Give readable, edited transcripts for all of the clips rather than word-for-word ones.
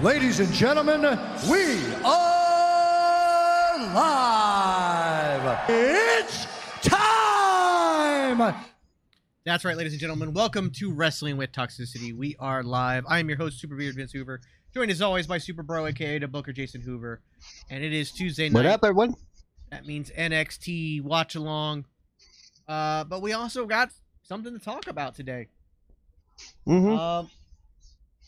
Ladies and gentlemen, we are live. It's time. That's right, ladies and gentlemen. Welcome to Wrestling with Toxicity. We are live. I am your host, Super Beard Vince Hoover, joined as always by Super Bro, aka the Booker Jason Hoover. And it is Tuesday night. What up, everyone? That means NXT watch along. But we also got something to talk about today.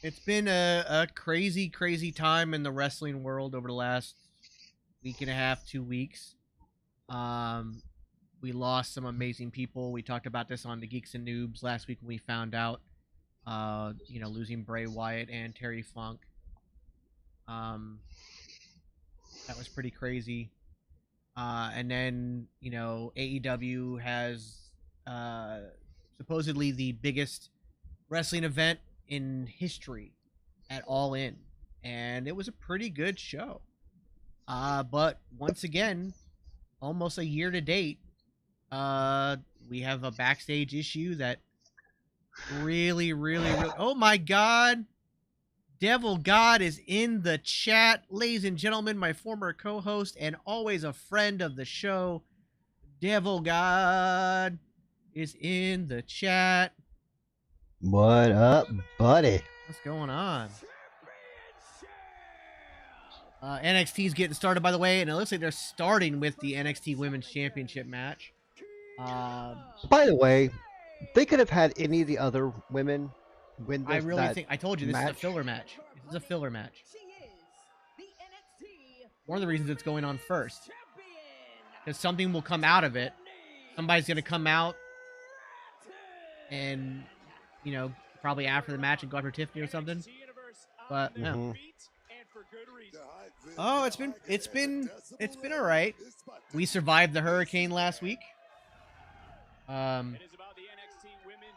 It's been a crazy, crazy time in the wrestling world over the last week and a half, 2 weeks. We lost some amazing people. We talked about this on the Geeks and Noobs last week when we found out, losing Bray Wyatt and Terry Funk. That was pretty crazy. And then, AEW has supposedly the biggest wrestling event in history at All In. And it was a pretty good show. But once again, almost a year to date, we have a backstage issue that really, oh my God, Devil God is in the chat. Ladies and gentlemen, my former co-host and always a friend of the show, Devil God is in the chat. What up, buddy? What's going on? NXT's getting started, by the way, and it looks like they're starting with the NXT Women's Championship match. By the way, they could have had any of the other women win this. I really think I told you this match. is a filler match. This is a filler match. One of the reasons it's going on first, because something will come out of it. Somebody's gonna come out, and probably after the match and go after Tiffany or something. But yeah. Oh, it's been all right. We survived the hurricane last week. And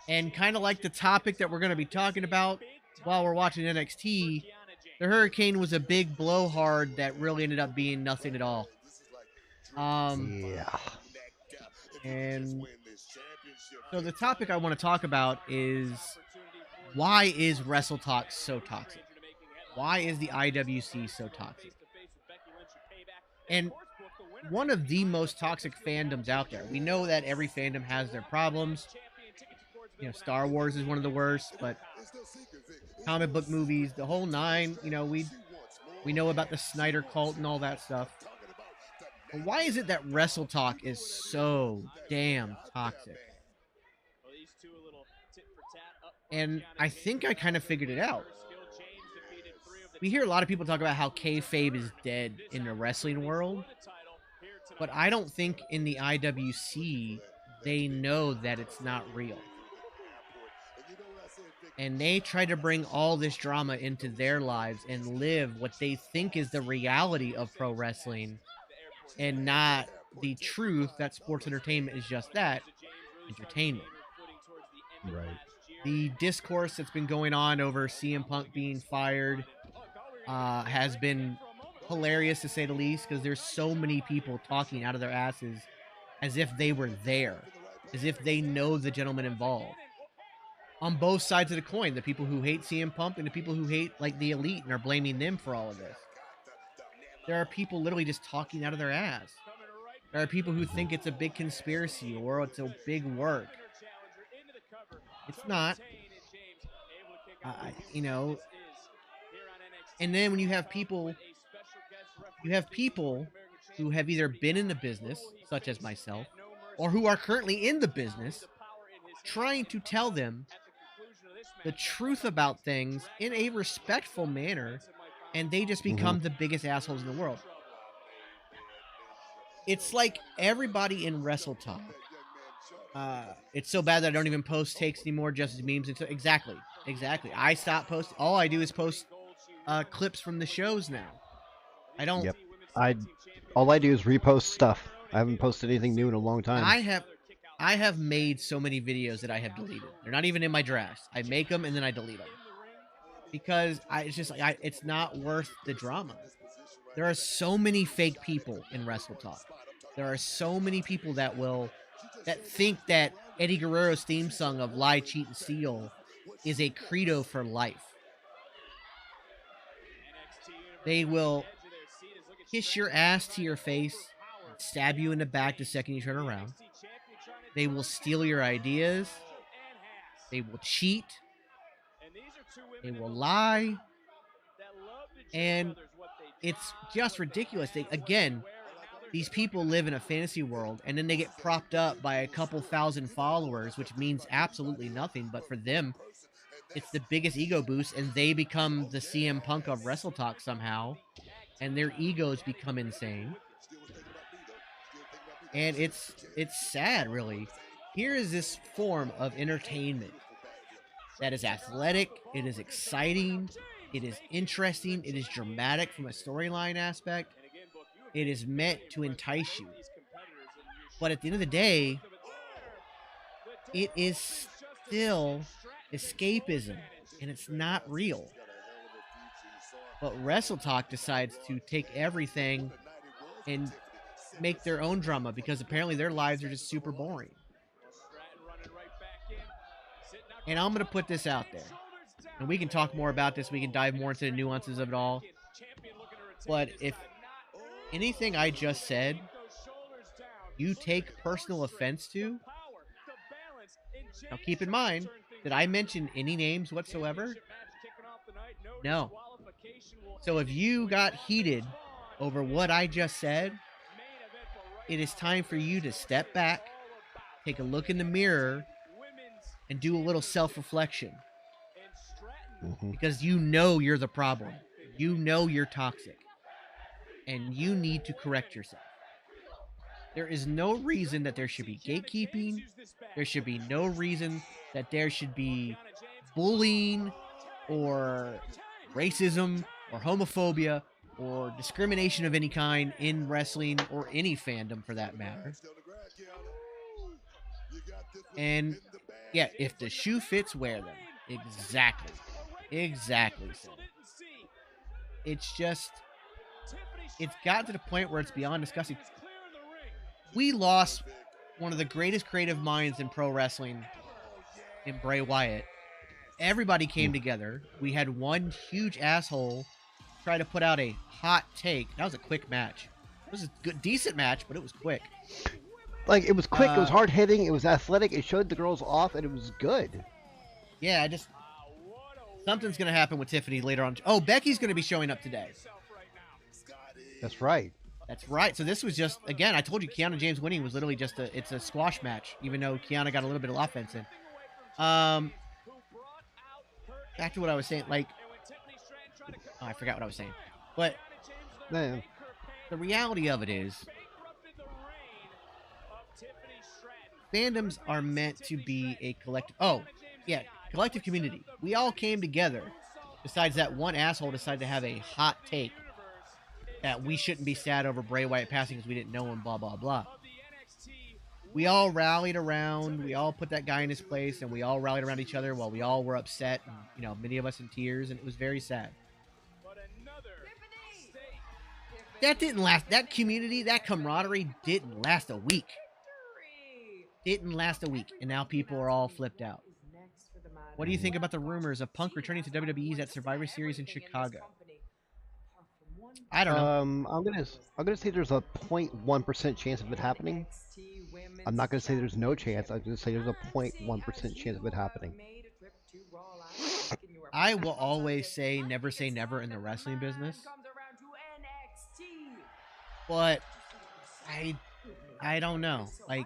kind of like the topic that we're going to be talking about while we're watching NXT, the hurricane was a big blowhard that really ended up being nothing at all. Yeah. And so the topic I want to talk about is, why is Wrestletok so toxic? Why is the IWC so toxic? And one of the most toxic fandoms out there. We know that every fandom has their problems. Star Wars is one of the worst, but comic book movies, the whole nine, we know about the Snyder cult and all that stuff. But why is it that Wrestletok is so damn toxic? And I think I kind of figured it out. We hear a lot of people talk about how kayfabe is dead in the wrestling world, but I don't think in the IWC they know that it's not real. And they try to bring all this drama into their lives and live what they think is the reality of pro wrestling, and not the truth that sports entertainment is just that, entertainment. Right. The discourse that's been going on over CM Punk being fired has been hilarious, to say the least, because there's so many people talking out of their asses as if they were there, as if they know the gentleman involved. On both sides of the coin, the people who hate CM Punk and the people who hate the Elite and are blaming them for all of this. There are people literally just talking out of their ass. There are people who think it's a big conspiracy or it's a big work. It's not. And then when you have people who have either been in the business, such as myself, or who are currently in the business, trying to tell them the truth about things in a respectful manner, and they just become the biggest assholes in the world. It's like everybody in Wrestletok. It's so bad that I don't even post takes anymore, just as memes. Exactly. I stopped posting. All I do is post clips from the shows now. I don't. Yep. All I do is repost stuff. I haven't posted anything new in a long time. I have made so many videos that I have deleted. They're not even in my drafts. I make them and then I delete them because it's not worth the drama. There are so many fake people in Wrestletok. There are so many people that think that Eddie Guerrero's theme song of Lie, Cheat, and Steal is a credo for life. They will kiss your ass to your face, stab you in the back the second you turn around. They will steal your ideas. They will cheat. They will lie. And it's just ridiculous. These people live in a fantasy world, and then they get propped up by a couple thousand followers, which means absolutely nothing. But for them, it's the biggest ego boost, and they become the CM Punk of Wrestletok somehow, and their egos become insane. And it's sad, really. Here is this form of entertainment that is athletic, it is exciting, it is interesting, it is dramatic from a storyline aspect. It is meant to entice you. But at the end of the day, it is still escapism, and it's not real. But Wrestletok decides to take everything and make their own drama, because apparently their lives are just super boring. And I'm going to put this out there, and we can talk more about this. We can dive more into the nuances of it all. But if anything I just said you take personal offense to, now keep in mind, did I mention any names whatsoever? No. So if you got heated over what I just said, it is time for you to step back, take a look in the mirror, and do a little self-reflection. Because you know you're the problem. You know you're toxic. And you need to correct yourself. There is no reason that there should be gatekeeping. There should be no reason that there should be bullying or racism or homophobia or discrimination of any kind in wrestling or any fandom for that matter. And yeah, if the shoe fits, wear them. Exactly. Exactly so. It's just, it's got to the point where it's beyond disgusting. We lost one of the greatest creative minds in pro wrestling in Bray Wyatt. Everybody came together. We had one huge asshole try to put out a hot take. That was a quick match. It was a good, decent match, but it was quick. Like, it was quick, it was hard-hitting, it was athletic, it showed the girls off, and it was good. Yeah, something's going to happen with Tiffany later on. Oh, Becky's going to be showing up today. That's right. That's right. So this was just, again, I told you Kiana James winning was literally just it's a squash match, even though Kiana got a little bit of offense in. Back to what I was saying, like, I forgot what I was saying. But Man. The reality of it is, fandoms are meant to be a collective. Oh, yeah, collective community. We all came together. Besides that one asshole decided to have a hot take that we shouldn't be sad over Bray Wyatt passing because we didn't know him, blah, blah, blah. We all rallied around. We all put that guy in his place, and we all rallied around each other while we all were upset, and, you know, many of us in tears, and it was very sad. That didn't last. That community, that camaraderie didn't last a week. Didn't last a week, and now people are all flipped out. What do you think about the rumors of Punk returning to WWE's at Survivor Series in Chicago? I don't know. I'm gonna say there's a 0.1% chance of it happening. I'm not gonna say there's no chance. I'm gonna say there's a 0.1% chance of it happening. I will always say never in the wrestling business. But I don't know. Like,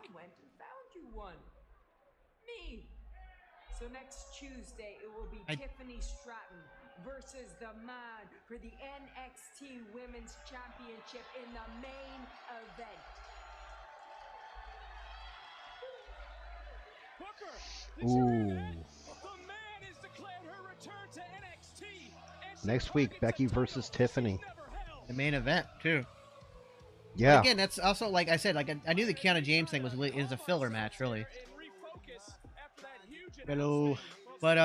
so next Tuesday it will be Tiffany Stratton versus the man for the NXT Women's Championship in the main event. Ooh. Next week, Becky versus Tiffany. The main event too. Yeah. But again, that's also, like I said, like I knew the Kiana James thing is a filler match, really. Hello, but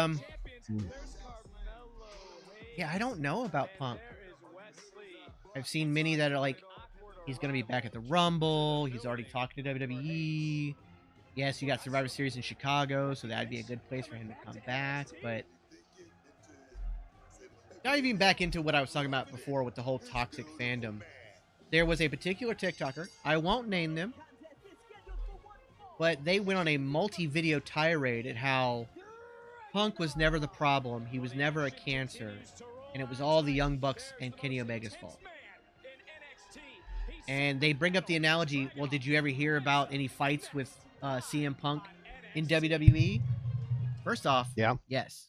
yeah, I don't know about Punk. I've seen many that are like, he's gonna be back at the Rumble. He's already talking to WWE. Yes, you got Survivor Series in Chicago, so that'd be a good place for him to come back. But Diving back into what I was talking about before with the whole toxic fandom, there was a particular TikToker, I won't name them, but they went on a multi-video tirade at how Punk was never the problem, he was never a cancer, and it was all the Young Bucks and Kenny Omega's fault. And they bring up the analogy, well, did you ever hear about any fights with CM Punk in WWE? First off, Yeah. yes.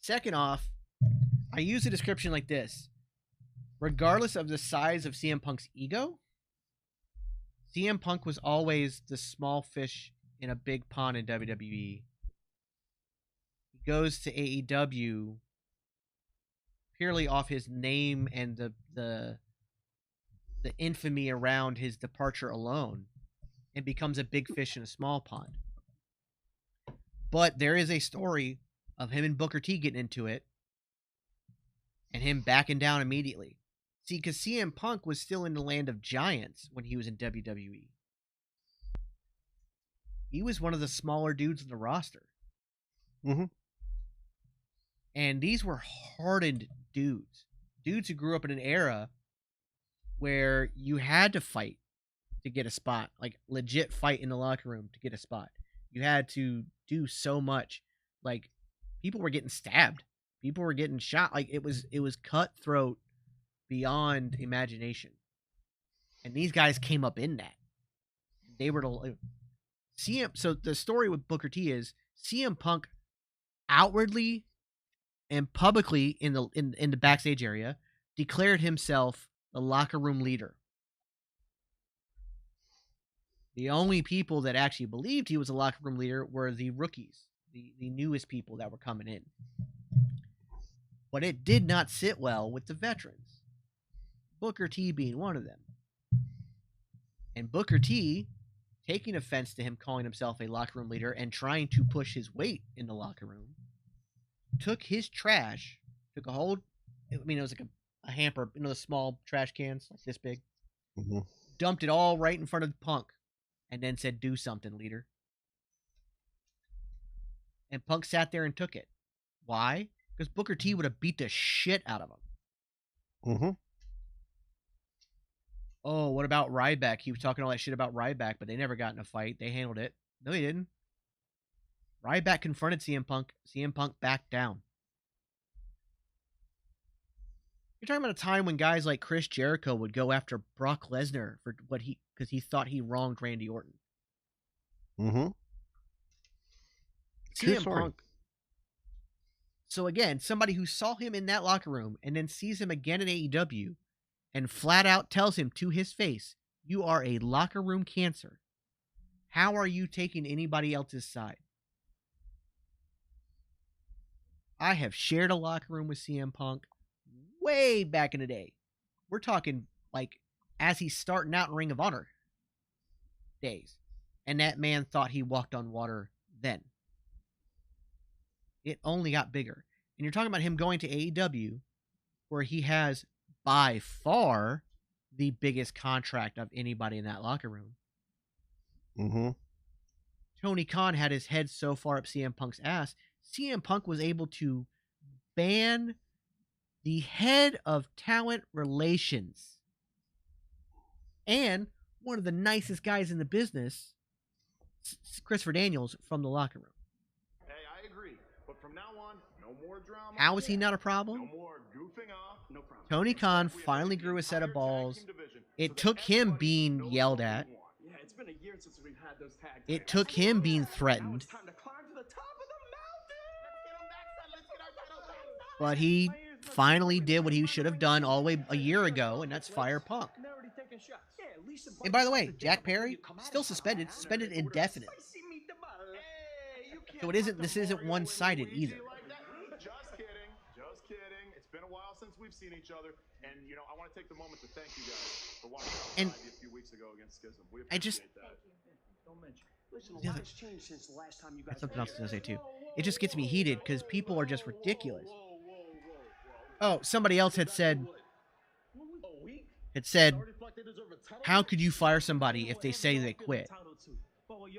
Second off, I use a description like this. Regardless of the size of CM Punk's ego, CM Punk was always the small fish in a big pond in WWE. He goes to AEW purely off his name and the infamy around his departure alone, and becomes a big fish in a small pond. But there is a story of him and Booker T getting into it and him backing down immediately. See, because CM Punk was still in the land of giants when he was in WWE. He was one of the smaller dudes in the roster. Mm-hmm. And these were hardened dudes. Dudes who grew up in an era where you had to fight to get a spot. Like, legit fight in the locker room to get a spot. You had to do so much. Like, people were getting stabbed. People were getting shot. Like, it was cutthroat beyond imagination. And these guys came up in that. They were the CM. So the story with Booker T is CM Punk outwardly and publicly in the backstage area declared himself the locker room leader. The only people that actually believed he was a locker room leader were the rookies, the newest people that were coming in. But it did not sit well with the veterans, Booker T being one of them. And Booker T, taking offense to him calling himself a locker room leader and trying to push his weight in the locker room, took his trash, took a whole, I mean, it was like a hamper, the small trash cans, like this big, Mm-hmm. dumped it all right in front of Punk, and then said, "Do something, leader." And Punk sat there and took it. Why? Because Booker T would have beat the shit out of him. Mm-hmm. Oh, what about Ryback? He was talking all that shit about Ryback, but they never got in a fight. They handled it. No, they didn't. Ryback confronted CM Punk. CM Punk backed down. You're talking about a time when guys like Chris Jericho would go after Brock Lesnar for because he thought he wronged Randy Orton. Mm-hmm. True CM story. Punk. So again, somebody who saw him in that locker room and then sees him again in AEW and flat out tells him to his face, "You are a locker room cancer. How are you taking anybody else's side?" I have shared a locker room with CM Punk way back in the day. We're talking like as he's starting out in Ring of Honor days. And that man thought he walked on water then. It only got bigger. And you're talking about him going to AEW, where he has by far the biggest contract of anybody in that locker room. Mm-hmm. Tony Khan had his head so far up CM Punk's ass, CM Punk was able to ban the head of talent relations and one of the nicest guys in the business, Christopher Daniels, from the locker room. Hey, I agree. But from now on, no more drama. How is he not a problem? No more goofing off. No problem. Tony Khan finally grew a set of balls. It took him being yelled at. Yeah, it's been a year since we've had those tag It took him being threatened. time to climb to the top of the mountain. Let's get him back, son. Let's get our title back. But he finally did what he should have done all the way a year ago, and that's fire Punk. They're already taking shots. Yeah, at least And by the way, Jack Perry still suspended indefinitely. So this isn't one-sided either. Just kidding. Just kidding. It's been a while since we've seen each other. And, I want to take the moment to thank you guys for watching And outside a few weeks ago against Schism. We I just- appreciate that. Don't mention. Listen, a Yeah, lot has changed since the last time you guys. That's something else I was going to say too. It just gets me heated because people are just ridiculous. Oh, somebody else had said, how could you fire somebody if they say they quit?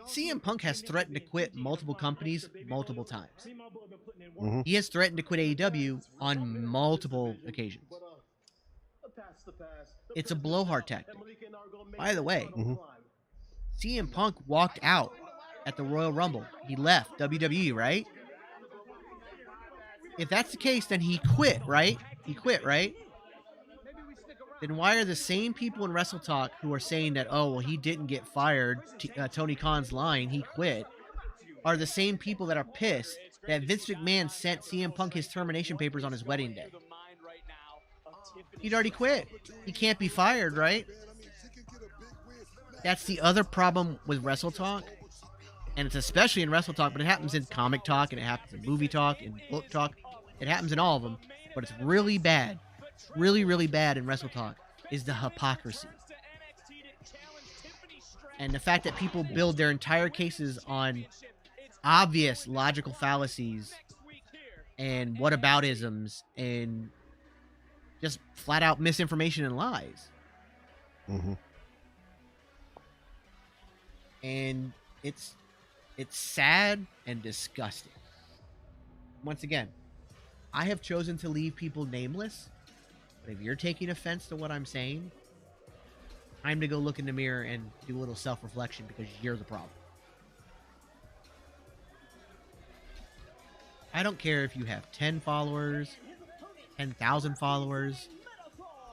CM Punk has threatened to quit multiple companies multiple times. Mm-hmm. He has threatened to quit AEW on multiple occasions. It's a blowhard tactic. By the way, Mm-hmm. CM Punk walked out at the Royal Rumble. He left WWE, right? If that's the case, then he quit, right? He quit, right? Then why are the same people in Wrestletok who are saying that, oh, well, he didn't get fired, Tony Khan's lying, he quit, are the same people that are pissed that Vince McMahon sent CM Punk his termination papers on his wedding day? He'd already quit. He can't be fired, right? That's the other problem with Wrestletok, and it's especially in Wrestletok, but it happens in comic talk, and it happens in movie talk, and book talk. It happens in all of them, but it's really bad, really, really bad in Wrestletok is the hypocrisy. And the fact that people build their entire cases on obvious logical fallacies and whataboutisms and just flat out misinformation and lies. Mm-hmm. And it's sad and disgusting. Once again, I have chosen to leave people nameless, but if you're taking offense to what I'm saying, time to go look in the mirror and do a little self-reflection, because you're the problem. I don't care if you have 10 followers, 10,000 followers,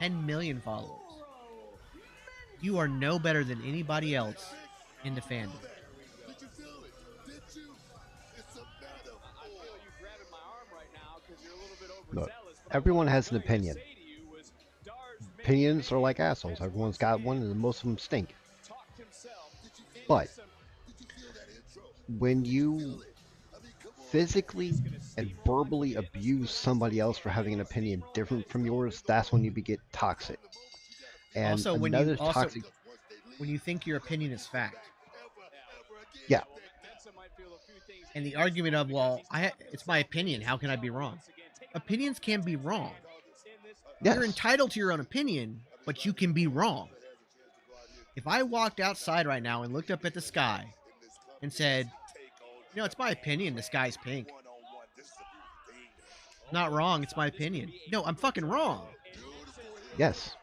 10 million followers. You are no better than anybody else in the fandom. Look, everyone has an opinion. Opinions are like assholes. Everyone's got one, and most of them stink. But when you physically and verbally abuse somebody else for having an opinion different from yours, that's when you get toxic. And Also, when toxic. when you think your opinion is fact. Yeah. And the argument of, well, it's my opinion, how can I be wrong? Opinions can be wrong. Yes. You're entitled to your own opinion, but you can be wrong. If I walked outside right now and looked up at the sky and said, you know, it's my opinion the sky's pink. Not wrong, it's my opinion. No, I'm fucking wrong. Yes.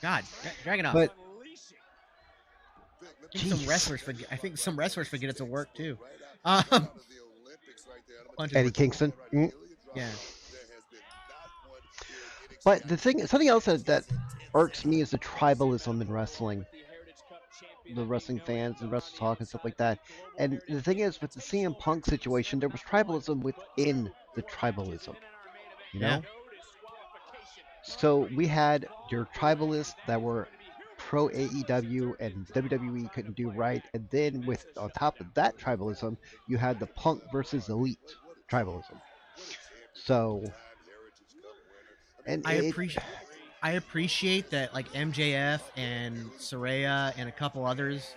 God, drag it off. But I think some wrestlers forget it's a work too. Eddie Kingston. Mm. Yeah. But something else that irks me is the tribalism in wrestling. The wrestling fans and Wrestletok and stuff like that. And the thing is, with the CM Punk situation, there was tribalism within the tribalism. You know? Yeah. So we had your tribalists that were pro AEW and WWE couldn't do right, and then on top of that tribalism, you had the Punk versus Elite tribalism. So, and I appreciate that, like MJF and Saraya and a couple others,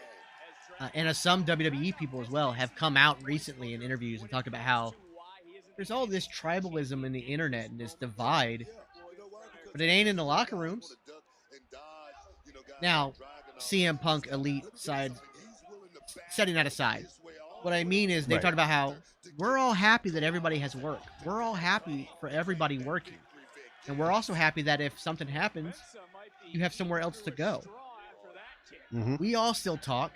and some WWE people as well, have come out recently in interviews and talked about how there's all this tribalism in the internet and this divide, but it ain't in the locker rooms. Now, CM Punk Elite side, setting that aside, what I mean is they talked about how we're all happy that everybody has work. We're all happy for everybody working. And we're also happy that if something happens, you have somewhere else to go. Mm-hmm. We all still talk.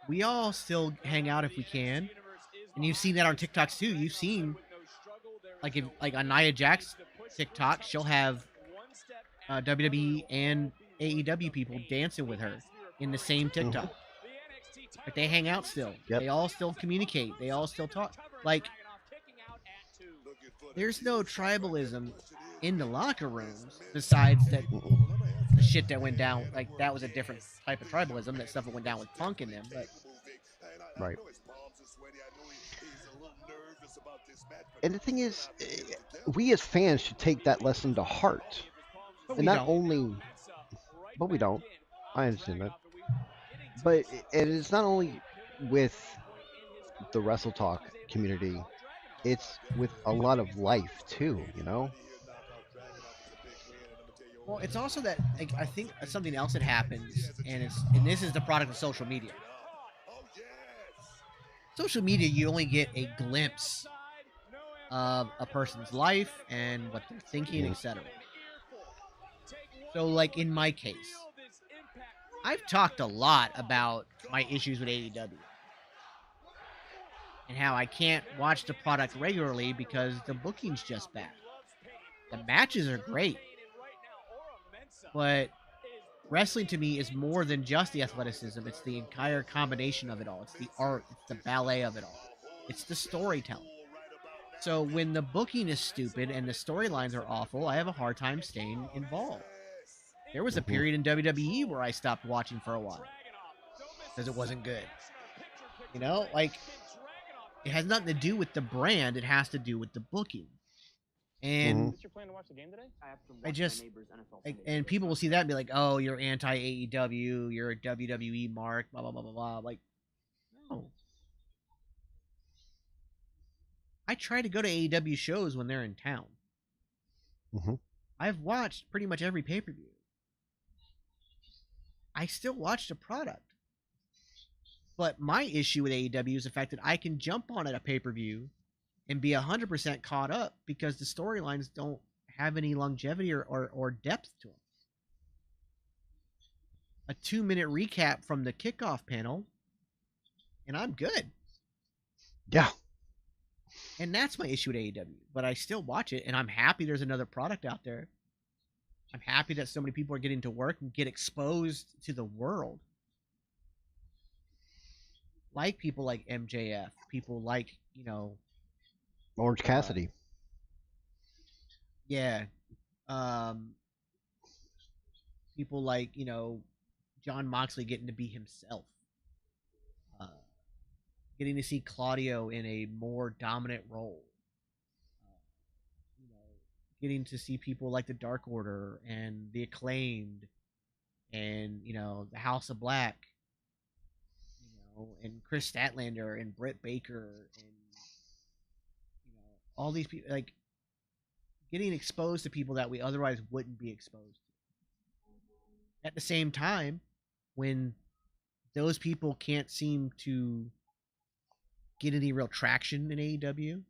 We all still hang out if we can. And you've seen that on TikToks too. You've seen, like on Nia Jax's TikTok, she'll have WWE and AEW people dancing with her in the same TikTok. Mm-hmm. Like, they hang out still. Yep. They all still communicate. They all still talk. Like, there's no tribalism in the locker rooms besides that the shit that went down. Like, that was a different type of tribalism. That stuff that went down with Punk in them. But right. And the thing is, we as fans should take that lesson to heart. And not only, but we don't. I understand that. But it is not only with the Wrestletok community, it's with a lot of life too, you know? Well, it's also that like, I think something else that happens, and this is the product of social media. Social media, you only get a glimpse of a person's life and what they're thinking, etc. So, like in my case, I've talked a lot about my issues with AEW and how I can't watch the product regularly because the booking's just bad. The matches are great, but wrestling to me is more than just the athleticism. It's the entire combination of it all. It's the art. It's the ballet of it all. It's the storytelling. So when the booking is stupid and the storylines are awful, I have a hard time staying involved. There was a period in WWE where I stopped watching for a while because it wasn't good. You know, like it has nothing to do with the brand. It has to do with the booking. And I just like, and people will see that and be like, "Oh, you're anti AEW. You're a WWE mark." Blah blah blah blah blah. Like, no. I try to go to AEW shows when they're in town. I've watched pretty much every pay-per-view. I still watch the product. But my issue with AEW is the fact that I can jump on at a pay-per-view and be 100% caught up because the storylines don't have any longevity or depth to them. A 2-minute recap from the kickoff panel, and I'm good. Yeah. And that's my issue with AEW. But I still watch it, and I'm happy there's another product out there. I'm happy that so many people are getting to work and get exposed to the world. Like people like MJF, people like, you know, Orange Cassidy. Yeah. People like, you know, John Moxley getting to be himself. Getting to see Claudio in a more dominant role. You know, getting to see people like the Dark Order and the Acclaimed and, you know, the House of Black. You know, and Chris Statlander and Britt Baker and, you know, all these people, like, getting exposed to people that we otherwise wouldn't be exposed to. At the same time, when those people can't seem to get any real traction in AEW,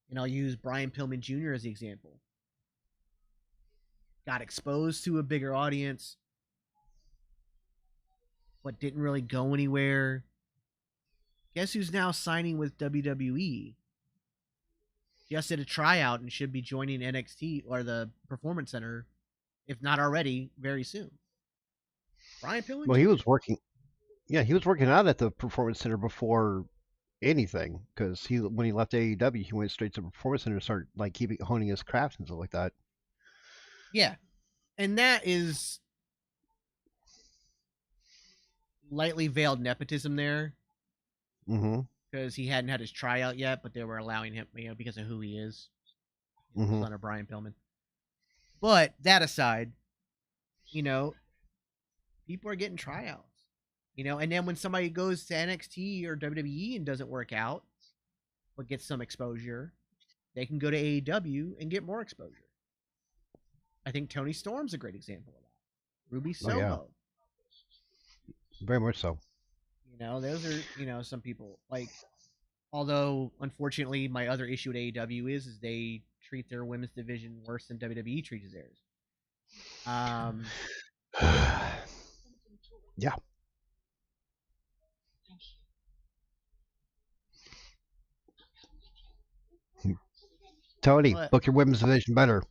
and I'll use Brian Pillman Jr. as the example, got exposed to a bigger audience, but didn't really go anywhere. Guess who's now signing with WWE? Just did a tryout and should be joining NXT or the Performance Center, if not already, very soon. Brian Pillman. Well, he was working. Yeah, he was working out at the Performance Center before anything because when he left AEW, he went straight to the Performance Center and started like honing his craft and stuff like that. Yeah, and that is lightly veiled nepotism there. Because he hadn't had his tryout yet, but they were allowing him, you know, because of who he is. Son of Brian Pillman. But that aside, you know, people are getting tryouts. You know, and then when somebody goes to NXT or WWE and doesn't work out, but gets some exposure, they can go to AEW and get more exposure. I think Tony Storm's a great example of that. Ruby Soho. Oh, yeah. Very much so. You know, those are, you know, some people, like, although, unfortunately, my other issue with AEW is they treat their women's division worse than WWE treats theirs. Yeah. Tony, book your women's division better.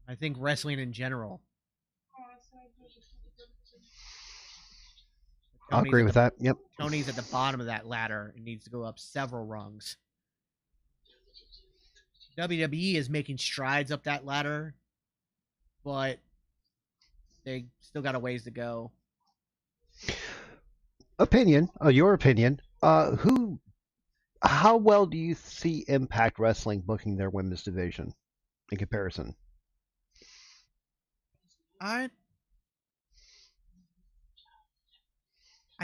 I think wrestling in general. I'll agree with that. Yep. Tony's at the bottom of that ladder and needs to go up several rungs. WWE is making strides up that ladder, but they still got a ways to go. Opinion, your opinion. How well do you see Impact Wrestling booking their women's division in comparison? I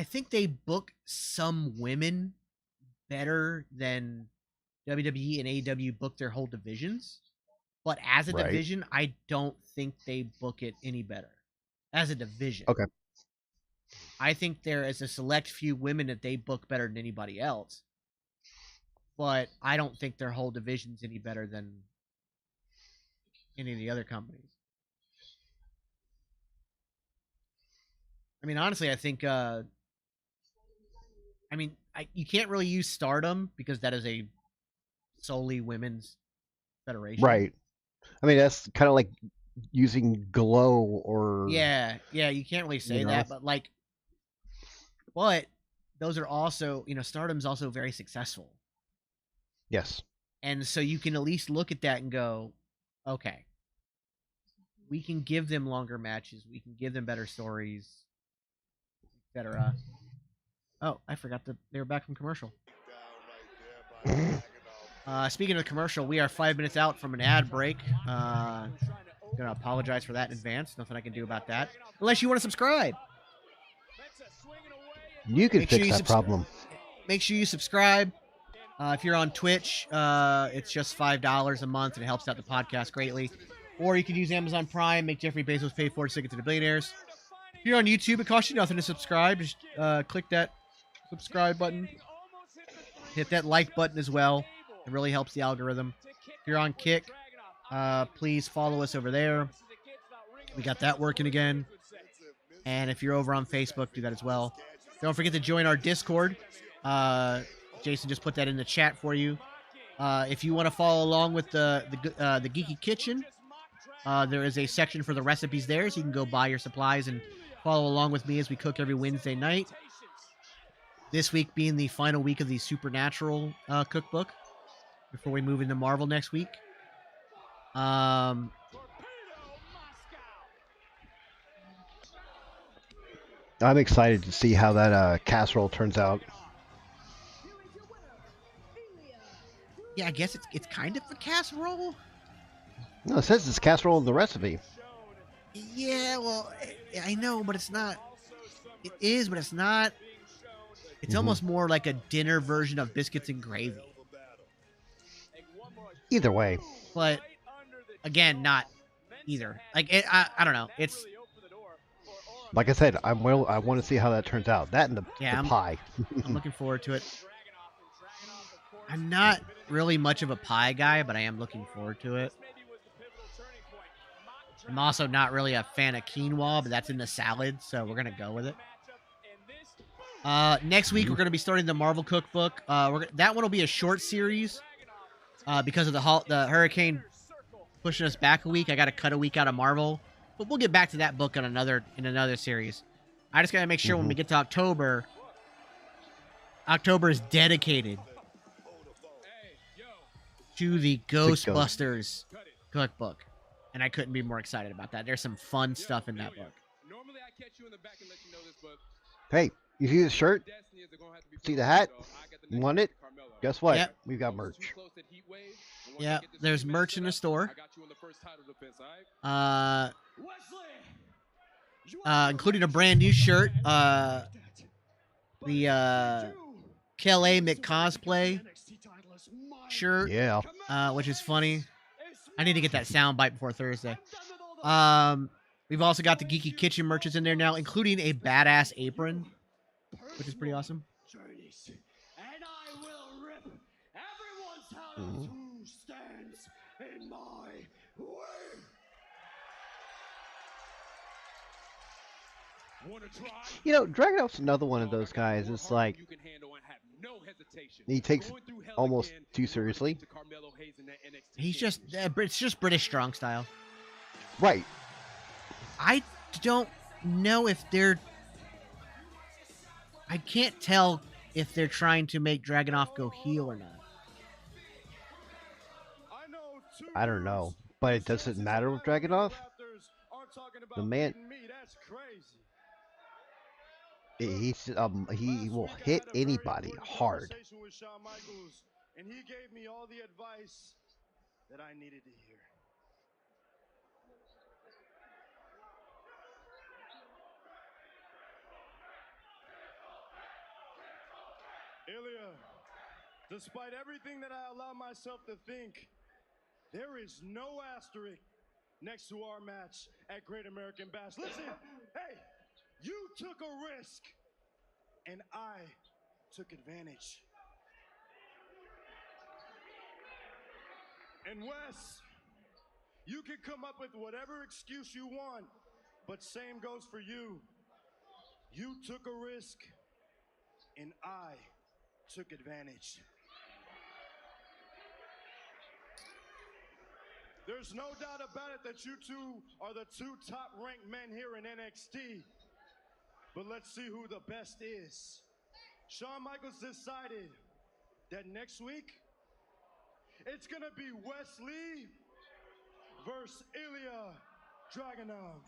think they book some women better than WWE and AEW book their whole divisions. But as a Right. division, I don't think they book it any better. As a division. Okay. I think there is a select few women that they book better than anybody else. But I don't think their whole division's any better than any of the other companies. I mean, honestly, I think you can't really use Stardom because that is a solely women's federation. Right. I mean, that's kind of like using Glow or Yeah, you can't really say that, but those are also, Stardom's also very successful. Yes. And so you can at least look at that and go, okay, we can give them longer matches, we can give them better stories, etc. Oh, I forgot that they were back from commercial. Speaking of commercial, we are 5 minutes out from an ad break. Gonna apologize for that in advance. Nothing I can do about that, unless you want to subscribe. You can fix that problem. Make sure you subscribe. If you're on Twitch, it's just $5 a month, and it helps out the podcast greatly. Or you can use Amazon Prime, make Jeffrey Bezos pay for tickets to the billionaires. If you're on YouTube, it costs you nothing to subscribe. Just click that subscribe button. Hit that like button as well. It really helps the algorithm. If you're on Kick, please follow us over there. We got that working again. And if you're over on Facebook, do that as well. Don't forget to join our Discord. Jason just put that in the chat for you. If you want to follow along with the Geeky Kitchen, there is a section for the recipes there, so you can go buy your supplies and follow along with me as we cook every Wednesday night. This week being the final week of the Supernatural cookbook before we move into Marvel next week. I'm excited to see how that casserole turns out. Yeah, I guess it's kind of a casserole. No, it says it's casserole in the recipe. Yeah, well, I know, but it's not. It is, but it's not. It's almost more like a dinner version of biscuits and gravy. Either way. But, again, not either. Like, I don't know. It's... Like I said, I want to see how that turns out. That and the pie. I'm looking forward to it. I'm not really much of a pie guy, but I am looking forward to it. I'm also not really a fan of quinoa, but that's in the salad, so we're going to go with it. Next week, we're going to be starting the Marvel cookbook. That one will be a short series because of the hurricane pushing us back a week. I got to cut a week out of Marvel, but we'll get back to that book in another series. I just got to make sure when we get to October is dedicated to the Ghostbusters cookbook, and I couldn't be more excited about that. There's some fun stuff in that book. Hey, you see the shirt? See the hat? You want it? Guess what? Yep. We've got merch. Yeah, there's merch in the store. Including a brand new shirt. The Kelly McCosplay shirt. Yeah. Which is funny. I need to get that sound bite before Thursday. We've also got the Geeky Kitchen merches in there now, including a badass apron, which is pretty awesome. And I will rip everyone's house who stands in my way. You know, Dragunov's another one of those guys. It's like he takes it almost too seriously. He's just it's just British strong style. Right. I don't know if I can't tell if they're trying to make Dragunov go heel or not. I don't know, but it doesn't matter with Dragunov. The man, he will hit anybody hard. And he gave me all the advice that I needed to hear. Ilya, despite everything that I allow myself to think, There is no asterisk next to our match at Great American Bash. Listen, hey, you took a risk, and I took advantage. And Wes, you can come up with whatever excuse you want, but same goes for you. You took a risk, and I took advantage. There's no doubt about it that you two are the two top-ranked men here in NXT. But let's see who the best is. Shawn Michaels decided that next week, it's going to be Wes Lee versus Ilya Dragunov.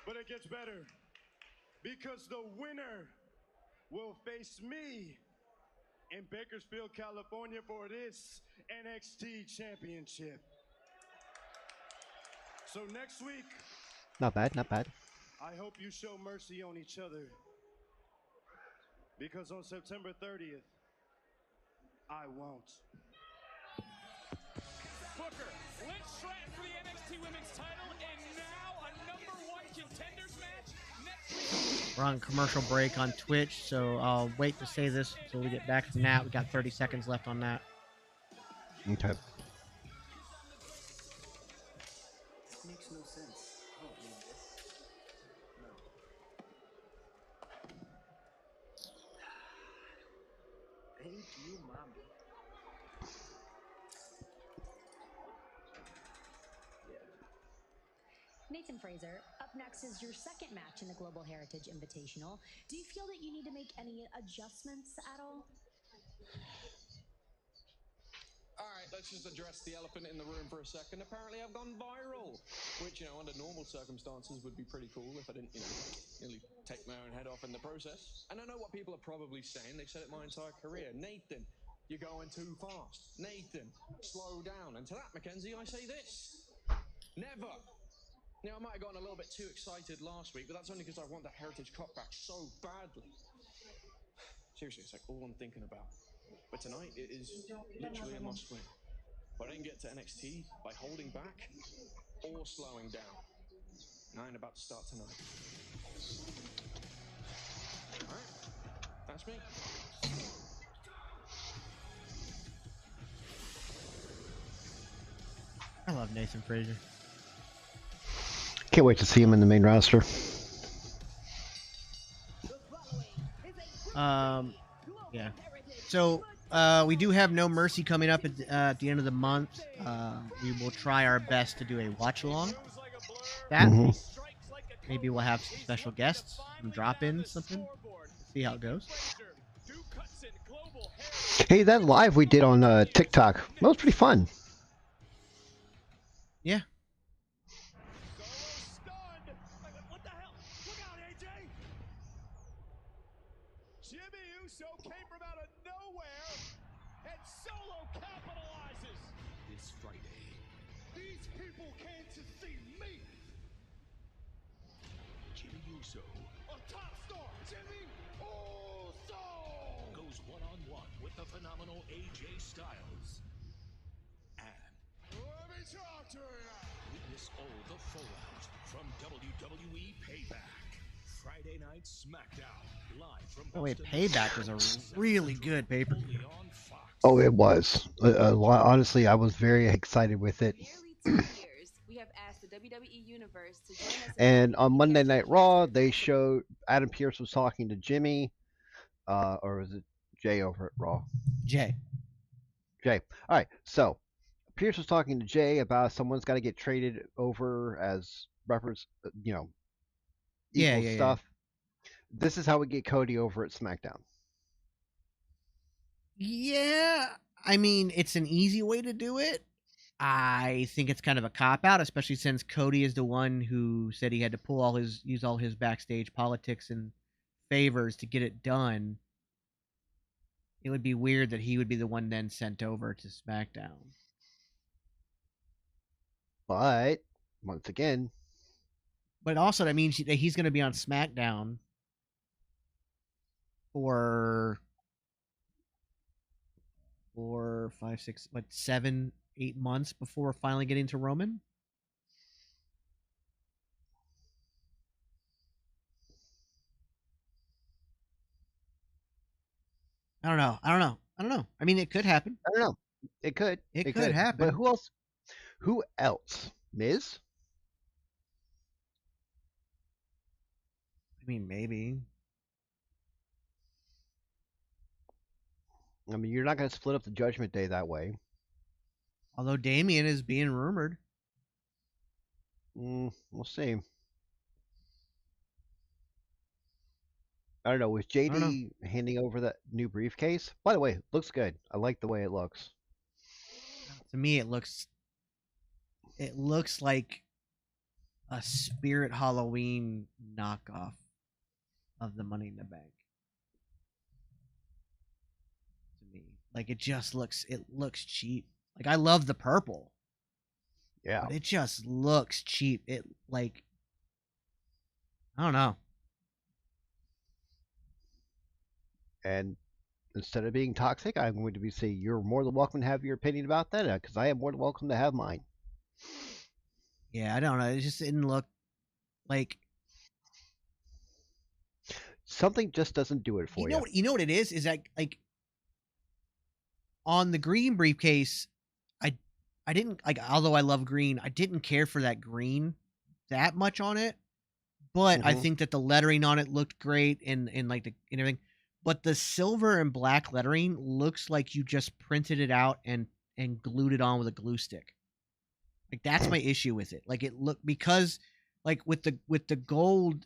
But it gets better, because the winner will face me in Bakersfield, California for this NXT Championship. So next week, Not bad, not bad. I hope you show mercy on each other, because on September 30th, I won't. Booker, Lynch Stratton for the NXT Women's title, and now a #1 contenders match next week. We're on commercial break on Twitch, so I'll wait to say this until we get back from that. We got 30 seconds left on that. Okay. This makes no sense. I don't need this. No. Thank you, Mommy. Nathan Fraser, up next is your second match in the Global Heritage Invitational. Do you feel that you need to make any adjustments at all? All right, let's just address the elephant in the room for a second. Apparently, I've gone viral, which, under normal circumstances would be pretty cool if I didn't, nearly take my own head off in the process. And I know what people are probably saying. They've said it my entire career. Nathan, you're going too fast. Nathan, slow down. And to that, Mackenzie, I say this: never. Now, I might have gotten a little bit too excited last week, but that's only because I want the Heritage Cup back so badly. Seriously, it's like all I'm thinking about. But tonight, it is literally a must-win. But I didn't get to NXT by holding back or slowing down. And I ain't about to start tonight. All right, that's me. I love Nathan Fraser. Can't wait to see him in the main roster. Yeah. So we do have No Mercy coming up at the end of the month. We will try our best to do a watch along. That maybe we'll have some special guests, some drop in something. See how it goes. Hey, that live we did on TikTok, that was pretty fun. Yeah. What the hell? Look out, AJ! Jimmy Uso came from out of nowhere, and Solo capitalizes. This Friday, These people came to see me. Jimmy Uso A top star, Jimmy Uso, goes one-on-one with the phenomenal AJ Styles. And let me talk to you. witness all the fallout from WWE Payback. Friday Night SmackDown, live from Oh wait, Boston, Payback was a really good paper. only on Fox. Oh, it was. Honestly, I was very excited with it. Nearly 2 years, we have asked the WWE Universe to join us. And on Monday Night Raw, they showed Adam Pearce was talking to Jimmy, or was it Jay over at Raw? Jay. All right, so Pierce was talking to Jay about someone's got to get traded over as reference, equal stuff. This is how we get Cody over at SmackDown. Yeah, I mean, it's an easy way to do it. I think it's kind of a cop out, especially since Cody is the one who said he had to use all his backstage politics and favors to get it done. It would be weird that he would be the one then sent over to SmackDown. But once again, But also that means that he's going to be on SmackDown for 4, 5, 6, 7, 8 months before finally getting to Roman. I don't know. I mean, it could happen. I don't know. It could. It could happen. But who else? Who else? Miz? I mean, maybe. I mean, you're not going to split up the Judgment Day that way. Although Damian is being rumored. We'll see. I don't know. Was JD handing over that new briefcase? By the way, looks good. I like the way it looks. To me, it looks like a Spirit Halloween knockoff of the Money in the Bank. To me, like it looks cheap. Like I love the purple. Yeah. But it just looks cheap. It like I don't know. And instead of being toxic, I'm going to be saying you're more than welcome to have your opinion about that because I am more than welcome to have mine. Yeah, I don't know. It just didn't look like something just doesn't do it for you. You know what it is? Is that like on the green briefcase, I didn't like. Although I love green, I didn't care for that green that much on it. But I think that the lettering on it looked great and like and everything. But the silver and black lettering looks like you just printed it out and glued it on with a glue stick. Like that's my issue with it. Like it looked because like with the gold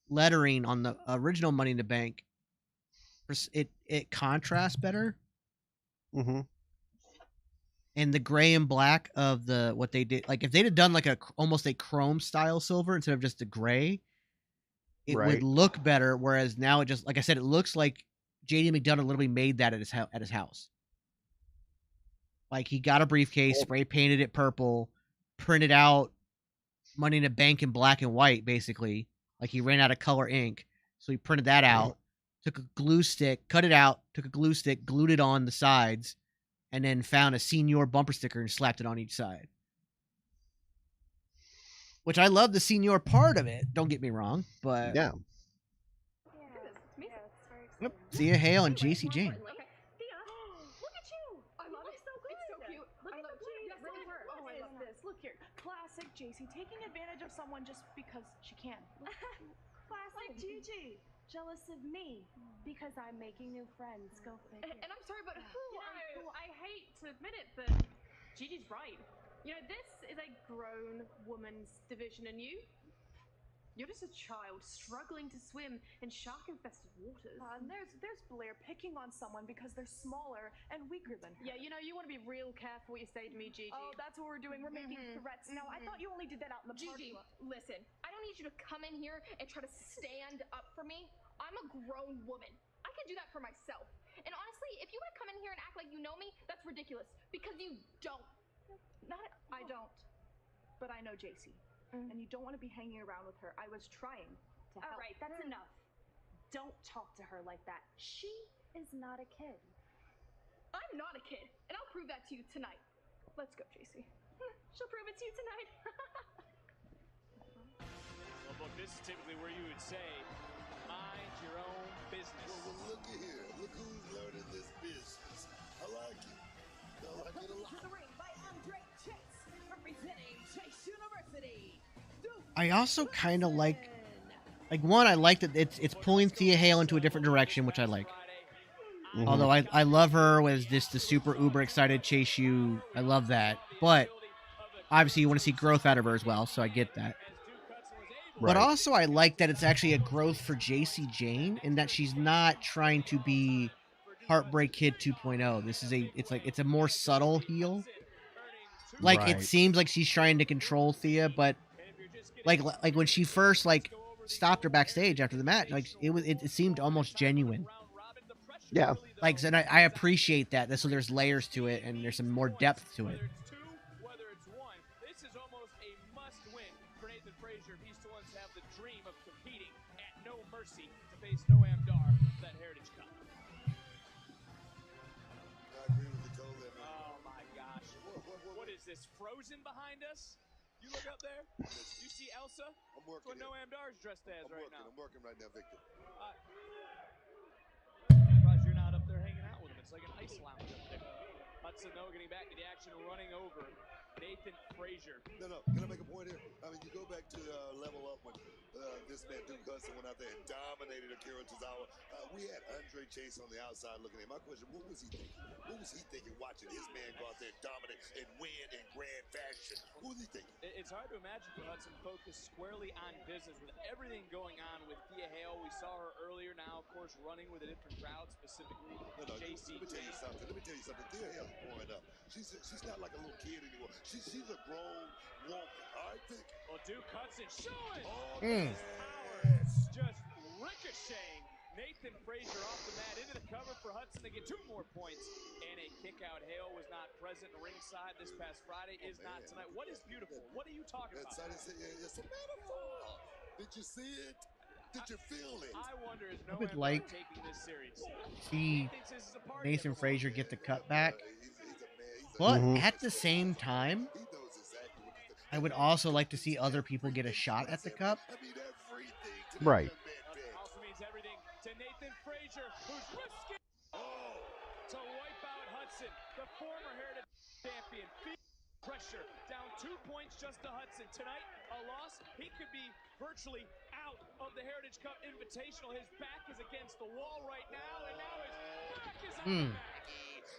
lettering on the original Money in the Bank, it contrasts better. Mm-hmm. And the gray and black of what they did, like if they'd have done like almost a chrome style silver instead of just the gray, it would look better. Whereas now it just, like I said, it looks like JD McDonough literally made that at his house. Like he got a briefcase, spray painted it purple, printed out Money in the Bank in black and white, basically. Like he ran out of color ink, so he printed that out, took a glue stick, cut it out, took a glue stick, glued it on the sides, and then found a senior bumper sticker and slapped it on each side. Which I love the senior part of it. Don't get me wrong, but yeah. Yep. Thea Hale and JC Jane. Look at you! I love it. So good. It's so cute. Look at the Jane. Yes, really her. Oh, I love this. Look here. Classic JC taking advantage of someone just because she can. Classic Gigi. Jealous of me because I'm making new friends. Go figure. And I'm sorry, but I hate to admit it, but Gigi's right. You know, this is a grown woman's division, and you're just a child struggling to swim in shark-infested waters. And there's Blair picking on someone because they're smaller and weaker than her. Yeah, you know, you want to be real careful what you say to me, Gigi. Oh, that's what we're doing. We're making threats. Now, I thought you only did that out in the Gigi, listen, I don't need you to come in here and try to stand up for me. I'm a grown woman. I can do that for myself. And honestly, if you want to come in here and act like you know me, that's ridiculous. Because you don't. I don't. But I know JC. And you don't want to be hanging around with her. I was trying to help. All right, that's enough. Don't talk to her like that. She is not a kid. I'm not a kid, and I'll prove that to you tonight. Let's go, JC. She'll prove it to you tonight. Well, look, this is typically where you would say, mind your own business. Well, look at here. Look who's learning this business. I like it. I like it a lot. To the ring by Andre Chase, representing Chase University. I also kind of like one, I like that it's pulling Thea Hale into a different direction, which I like. Although I love her as the super uber excited Chase U. I love that. But obviously you want to see growth out of her as well, so I get that. But also I like that it's actually a growth for JC Jane in that she's not trying to be Heartbreak Kid 2.0. This is it's a more subtle heel. Like it seems like she's trying to control Thea, but like when she first stopped her backstage after the match, it seemed almost genuine. Yeah. And I appreciate that. So there's layers to it and there's some more depth to it. Whether it's one, this is almost a must-win for Nathan Frazier if he still wants to have the dream of competing at No Mercy to face Noam Dar for that Heritage Cup. I agree is this, Frozen behind us? You look up there, you see Elsa? I'm working. That's what Noam Dar's dressed as right now. I'm working right now, Victor. Surprised you're not up there hanging out with him. It's like an ice lounge up there. Hudson, though, getting back to the action, running over Nathan Frazier. No. Can I make a point here? I mean, you go back to level up when this man Duke Hudson went out there and dominated Akira Tozawa. We had Andre Chase on the outside looking at him. My question, what was he thinking? What was he thinking watching his man go out there and dominate and win in grand fashion? What was he thinking? It's hard to imagine for Hudson focused squarely on business with everything going on with Thea Hale. We saw her earlier now, of course, running with a different crowd, specifically JC. Let me tell you something. Thea Hale's growing up. She's not like a little kid anymore. She's a grown woman. I think. Well, Duke Hudson showing his power, just ricocheting Nathan Frazier off the mat into the cover for Hudson to get 2 more points, and a kick-out. Hale was not present ringside this past Friday, is not tonight. What is beautiful? What are you talking about? It's a metaphor. Did you see it? Did you feel it? I wonder is I would like taking this serious. See Nathan Frazier get the cutback, but at the same time, I would also like to see other people get a shot at the cup. Right. Also means everything to Nathan Frazier, who's risking to wipe out Hudson, the former Heritage champion. Pressure down 2 points just to Hudson. Tonight, a loss, he could be virtually out of the Heritage Cup Invitational. His back is against the wall right now, and now his back is on the mat.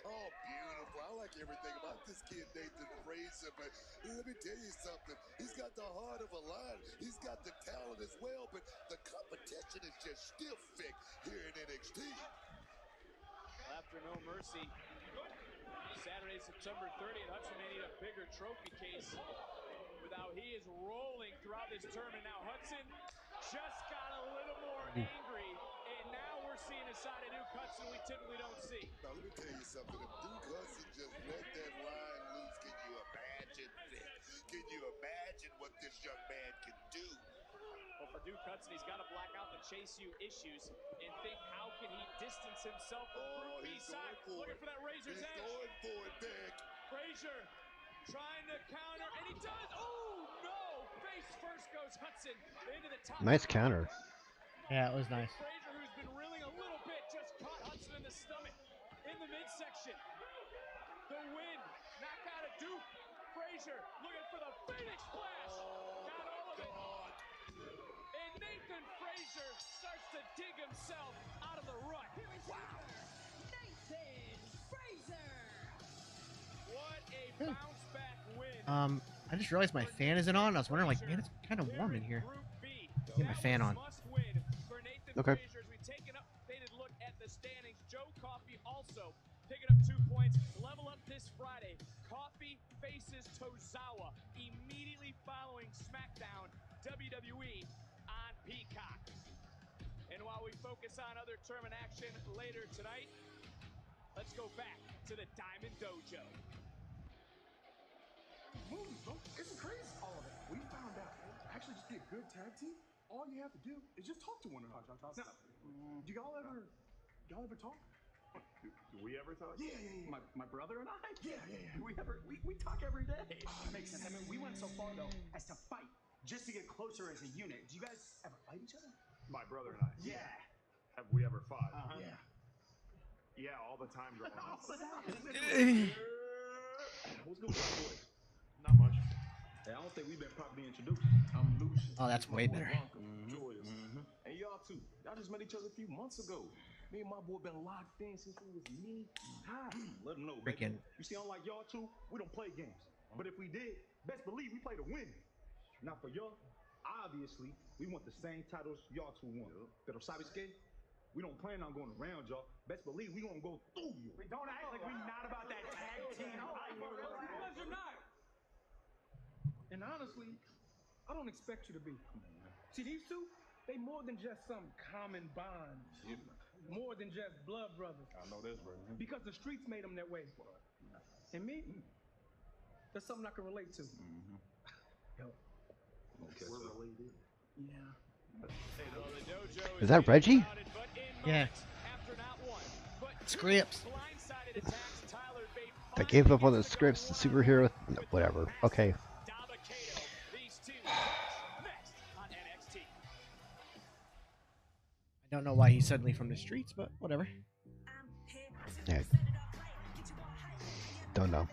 Oh, beautiful. I like everything about this kid, Nathan Frazier, but let me tell you something. He's got the heart of a lion. He's got the talent as well, but the competition is just stiff thick here in NXT. After No Mercy, Saturday, September 30th, Hudson may need a bigger trophy case with how he is rolling throughout this tournament. Now Hudson just got a little more angry, and now we're seeing a side of Duke Hudson we typically don't see. Now let me tell you something. If Duke Hudson just let that line loose, can you imagine, Vic? Can you imagine what this young man can do? Well, for Duke Hudson, he's got to black out the Chase U issues and think, how can he distance himself from Group B side? Looking for that Razor's edge. He's going for it, Vic. Frazier trying to counter, and he does. Oh, no! Face first goes Hudson into the top. Nice counter. Yeah, it was nice. Frazier, who's been reeling a little bit, just caught Hudson in the stomach in the midsection. The win, knockout of Duke. Frazier looking for the Phoenix Splash. Got all of it. And Nathan Frazier starts to dig himself out of the rut. Wow. Nathan Frazier. What a bounce back win. I just realized my fan isn't on. I was wondering, like, man, it's kind of warm in here. Get my fan on. Okay. As we take an updated look at the standings, Joe Coffey also picking up 2 points. Level up this Friday. Coffey faces Tozawa immediately following SmackDown WWE on Peacock. And while we focus on other tournament action later tonight, let's go back to the Diamond Dojo. Movies, bro. It's crazy. All of it. We found out to actually just be a good tag team, all you have to do is just talk to one another. Now, do y'all ever talk? Do we ever talk? Yeah. My brother and I? Yeah. We talk every day. Makes sense. I mean, we went so far, though, as to fight just to get closer as a unit. Do you guys ever fight each other? My brother and I. Yeah. Have we ever fought? Yeah. Yeah, all the time growing up. What's good, boys? Not much. Hey, I don't think we've been properly introduced. I'm Lucius. Oh, that's way better. Joyous. And y'all too. Y'all just met each other a few months ago. Me and my boy been locked in since it was knee high. Let them know, Freaking. You see, unlike y'all two, we don't play games. But if we did, best believe we play to win. Now for y'all, obviously, we want the same titles y'all two want. Pero sabes qué? We don't plan on going around y'all. Best believe we gonna go through you. We don't act like we're not about that tag team life. Because you're not. And honestly, I don't expect you to be. See, these two, they more than just some common bond. More than just blood brothers. I know this, bro. Because the streets made them that way. And me, that's something I can relate to. Yo. Okay, we're related. Yeah. Is that Reggie? Yeah. Scripps. I gave up on the scripts, the superhero, no, whatever. Okay. I don't know why he's suddenly from the streets, but whatever. Yeah. Don't know.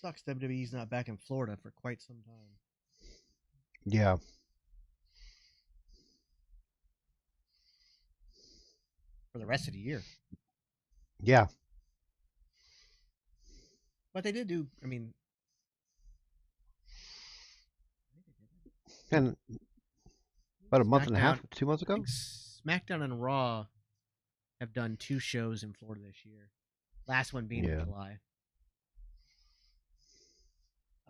Sucks WWE's not back in Florida for quite some time. Yeah. For the rest of the year. Yeah. But they did do, I mean... And about a month and a half, 2 months ago? SmackDown and Raw have done 2 shows in Florida this year. Last one being in July.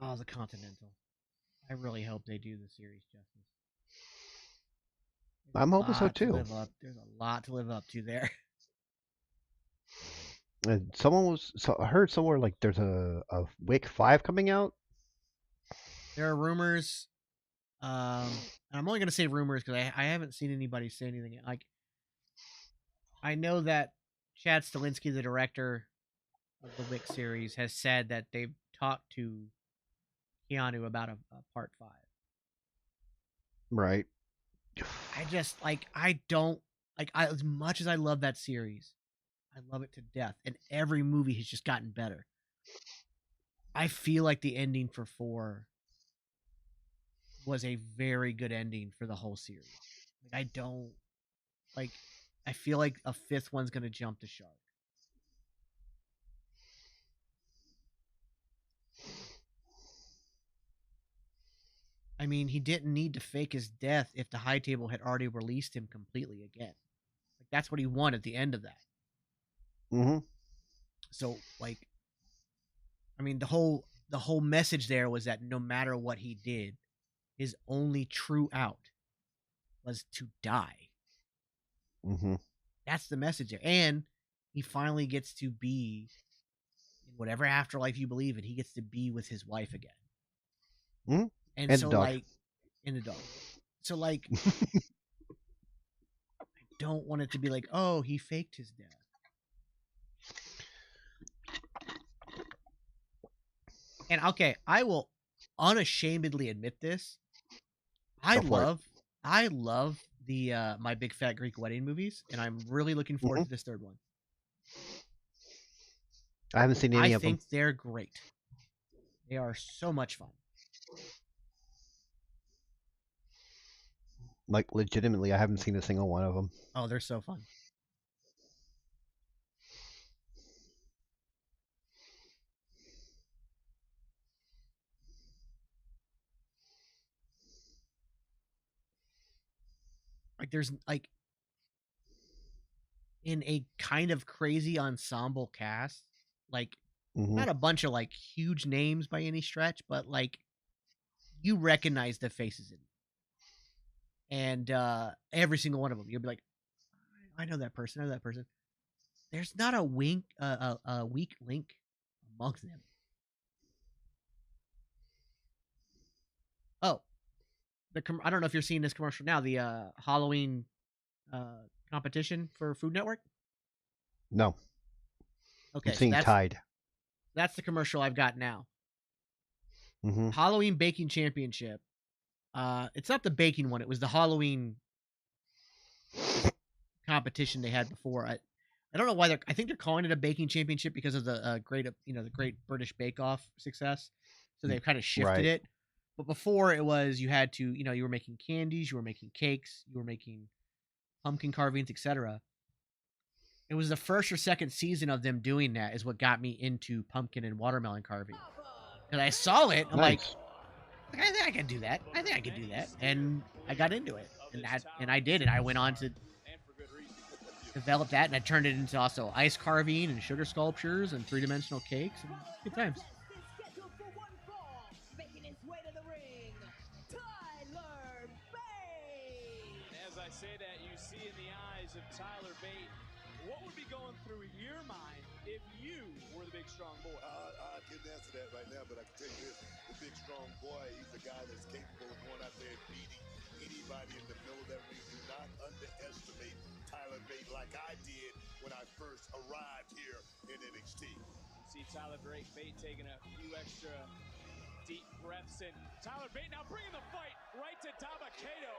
Oh, the Continental. I really hope they do the series justice. I'm hoping so too. There's a lot to live up to there. And I heard somewhere like there's a Wick 5 coming out. There are rumors. And I'm only going to say rumors because I haven't seen anybody say anything. Like, I know that Chad Stahelski, the director of the Wick series, has said that they've talked to Keanu about a part 5. Right. I just I don't as much as I love that series, I love it to death, and every movie has just gotten better. I feel like the ending for 4 was a very good ending for the whole series. I feel like a 5th one's gonna jump the shark. I mean, he didn't need to fake his death if the High Table had already released him completely again. Like, that's what he wanted at the end of that. Mm-hmm. So, I mean, the whole message there was that no matter what he did, his only true out was to die. Mm-hmm. That's the message there. And he finally gets to be, in whatever afterlife you believe in, he gets to be with his wife again. Mm-hmm. And so, in the dog. So, I don't want it to be like, oh, he faked his death. And okay, I will unashamedly admit this. I love the My Big Fat Greek Wedding movies, and I'm really looking forward to this 3rd one. I haven't seen any of them. I think they're great. They are so much fun. Like, legitimately, I haven't seen a single one of them. Oh, they're so fun. There's in a kind of crazy ensemble cast, not a bunch of huge names by any stretch, but you recognize the faces in it. And every single one of them, you'll be like, I know that person, I know that person. There's not a weak link amongst them. Oh, I don't know if you're seeing this commercial now. The Halloween competition for Food Network. No. Okay, I'm seeing Tide. That's the commercial I've got now. Mm-hmm. Halloween Baking Championship. It's not the baking one. It was the Halloween competition they had before. I don't know why I think they're calling it a baking championship because of the Great British Bake Off success. So they've kind of shifted it. But before it was you had to, you were making candies, you were making cakes, you were making pumpkin carvings, etc. It was the 1st or 2nd season of them doing that is what got me into pumpkin and watermelon carving. And I saw it, I'm like, I think I can do that. I think I can do that. And I got into it. And I did. And I went on to develop that. And I turned it into also ice carving and sugar sculptures and 3-dimensional cakes. And good times. As I say that, you see in the eyes of Tyler Bate what would be going through your mind if you were the big strong boy? I can't answer that right now, but I can tell you this: the big strong boy, he's a guy that's capable of going out there and beating anybody in the middle of that ring. Do not underestimate Tyler Bate like I did when I first arrived here in NXT. See Tyler Bate taking a few extra deep breaths, and Tyler Bate now bringing the fight right to Dabba-Kato.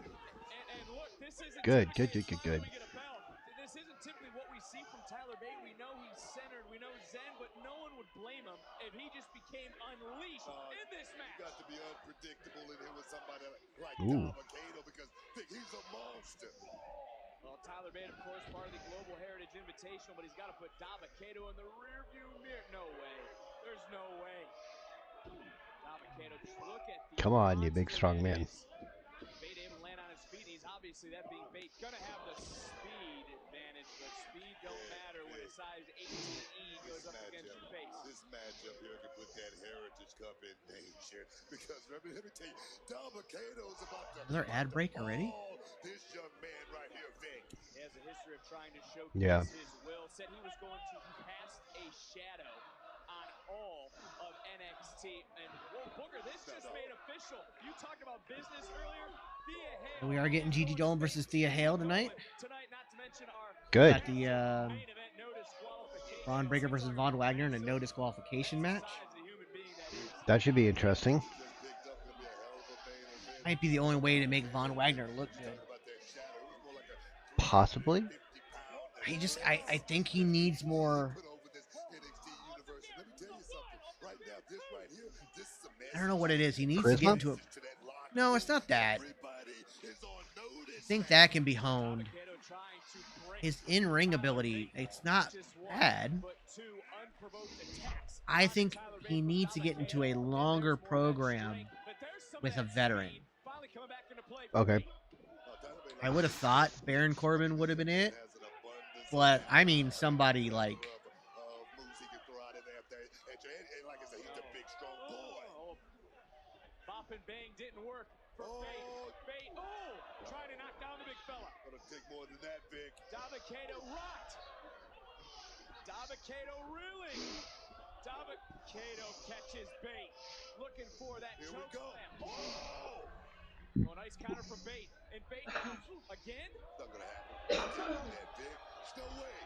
And look, this isn't Good. we get a bell. This isn't typically what we see from Tyler Bate. We know he's centered, we know zen, but no one would blame him if he just became unleashed in this match. You got to be unpredictable in here with somebody like Ooh. Dabba-Kato, because he's a monster. Well, Tyler Bate, of course, part of the Global Heritage Invitational, but he's got to put Dabba-Kato in the rearview mirror. No way. There's no way. Dabba-Kato, just look at the Come on, you big strong man. Bate able to land on his feet. He's obviously, that being Bate, gonna have the speed advantage, but speed don't matter when a size 18E goes up against your face. This matchup here can put that Heritage Cup in danger, because let me tell you, Dabba-Kato's about to Another ad break already? this young man right here, Vic. He has a history of trying to showcase his will. Said he was going to cast a shadow on all of NXT. And whoa, Booker, this just made official. You talked about business earlier. Thea Hale. And we are getting Gigi Dolan versus Thea Hale tonight. Not to mention our Good. Got the Braun Breaker versus Von Wagner in a no disqualification match. That should be interesting. Might be the only way to make Von Wagner look good. Possibly. I think he needs more. I don't know what it is. He needs to get into it. No, it's not that. I think that can be honed. His in-ring ability, it's not bad. I think he needs to get into a longer program with a veteran. Okay. I would have thought Baron Corbin would have been it, but I mean somebody like. Bop and bang didn't work for Bate. Trying to knock down the big fella. Gonna take more than that, Vic. Dabba-Kato rocked. Dabba-Kato reeling. Dabba-Kato catches Bate. Looking for that choke slam. Oh, nice counter from Bate. And Bate now again. Not gonna happen. That, Vic. There's no way.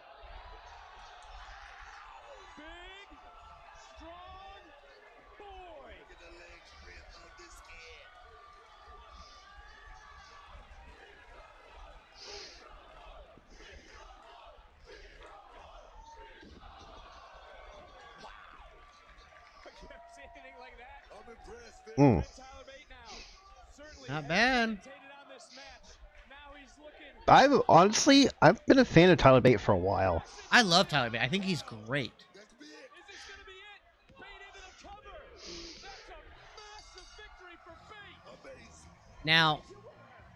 Big, strong boy. Look at the leg strength on this kid. You ever see anything like that? I'm impressed, Vic. Tyler Bate now. Certainly Not bad. on this match. Now he's looking. I've been a fan of Tyler Bate for a while. I love Tyler Bate. I think he's great. Is this gonna be it? Bate into the cover. That's a massive victory for Bate. Now,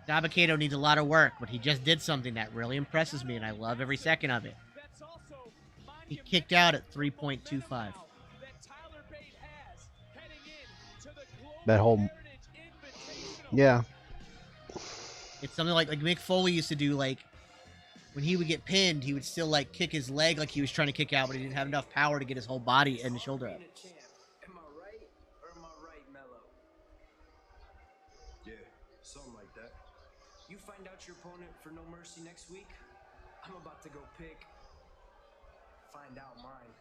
Dabba-Kato needs a lot of work, but he just did something that really impresses me, and I love every second of it. He kicked out at 3.25. That whole... Yeah. It's something like Mick Foley used to do, like, when he would get pinned, he would still, like, kick his leg like he was trying to kick out, but he didn't have enough power to get his whole body and shoulder up. Am I right or am I right, Mello? Yeah, something like that. You find out your opponent for No Mercy next week, I'm about to go find out mine.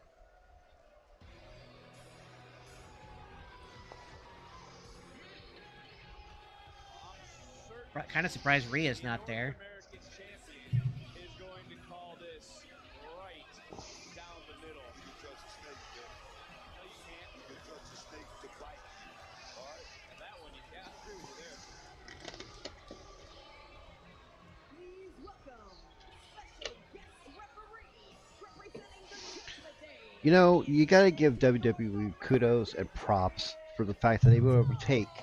Kind of surprised Rhea's not there. Is going to call this right down the middle. You can trust a snake, Vic. No, you can't. You can trust a snake to bite. All right? And that one, you can't. I agree with you there. Please welcome special guest referee representing the Judgment Day. You know, you gotta give WWE kudos and props for the fact that they were able to take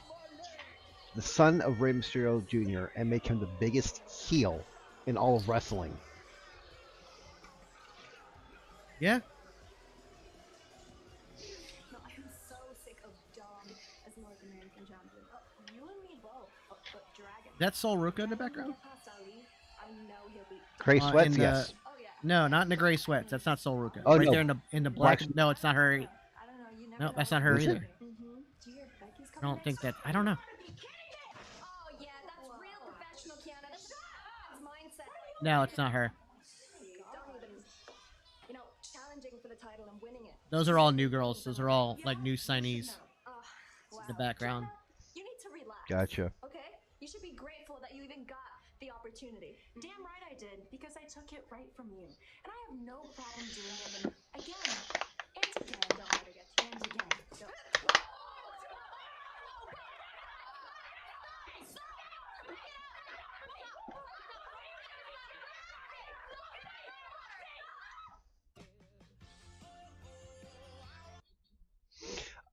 the son of Rey Mysterio Jr. and make him the biggest heel in all of wrestling. Yeah. No, I'm so sick of Dom as North American champion. You and me both. But Dragon. That Sol Ruka in the background? I know he'll be Gray sweats, in the, yes. No, not in the gray sweats. That's not Sol Ruka. Oh, right no. there in the black. Black- No, it's not her. No, that's not her Is it? either. I don't think that. I don't know. Oh yeah, that's real professional, Kiana. That's God's mindset. No, it's not her. Don't even, challenging for the title and winning it. Those are all new girls. Those are all like new signees. In the background. You need to relax. Gotcha. Okay? You should be grateful that you even got the opportunity. Damn right I did, because I took it right from you. And I have no problem doing it again. And again. Don't let her get you. And again. Don't.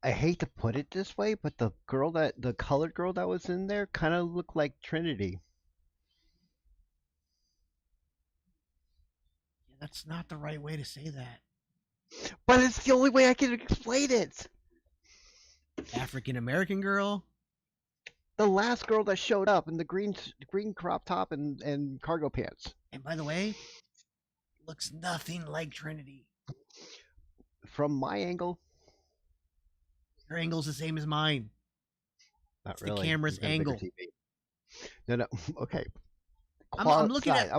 I hate to put it this way, but the colored girl that was in there kind of looked like Trinity. Yeah, that's not the right way to say that. But it's the only way I can explain it. African American girl. The last girl that showed up in the green crop top and cargo pants. And by the way, looks nothing like Trinity. From my angle, her angle's the same as mine. Not it's really. The camera's angle. No, okay. I'm looking at.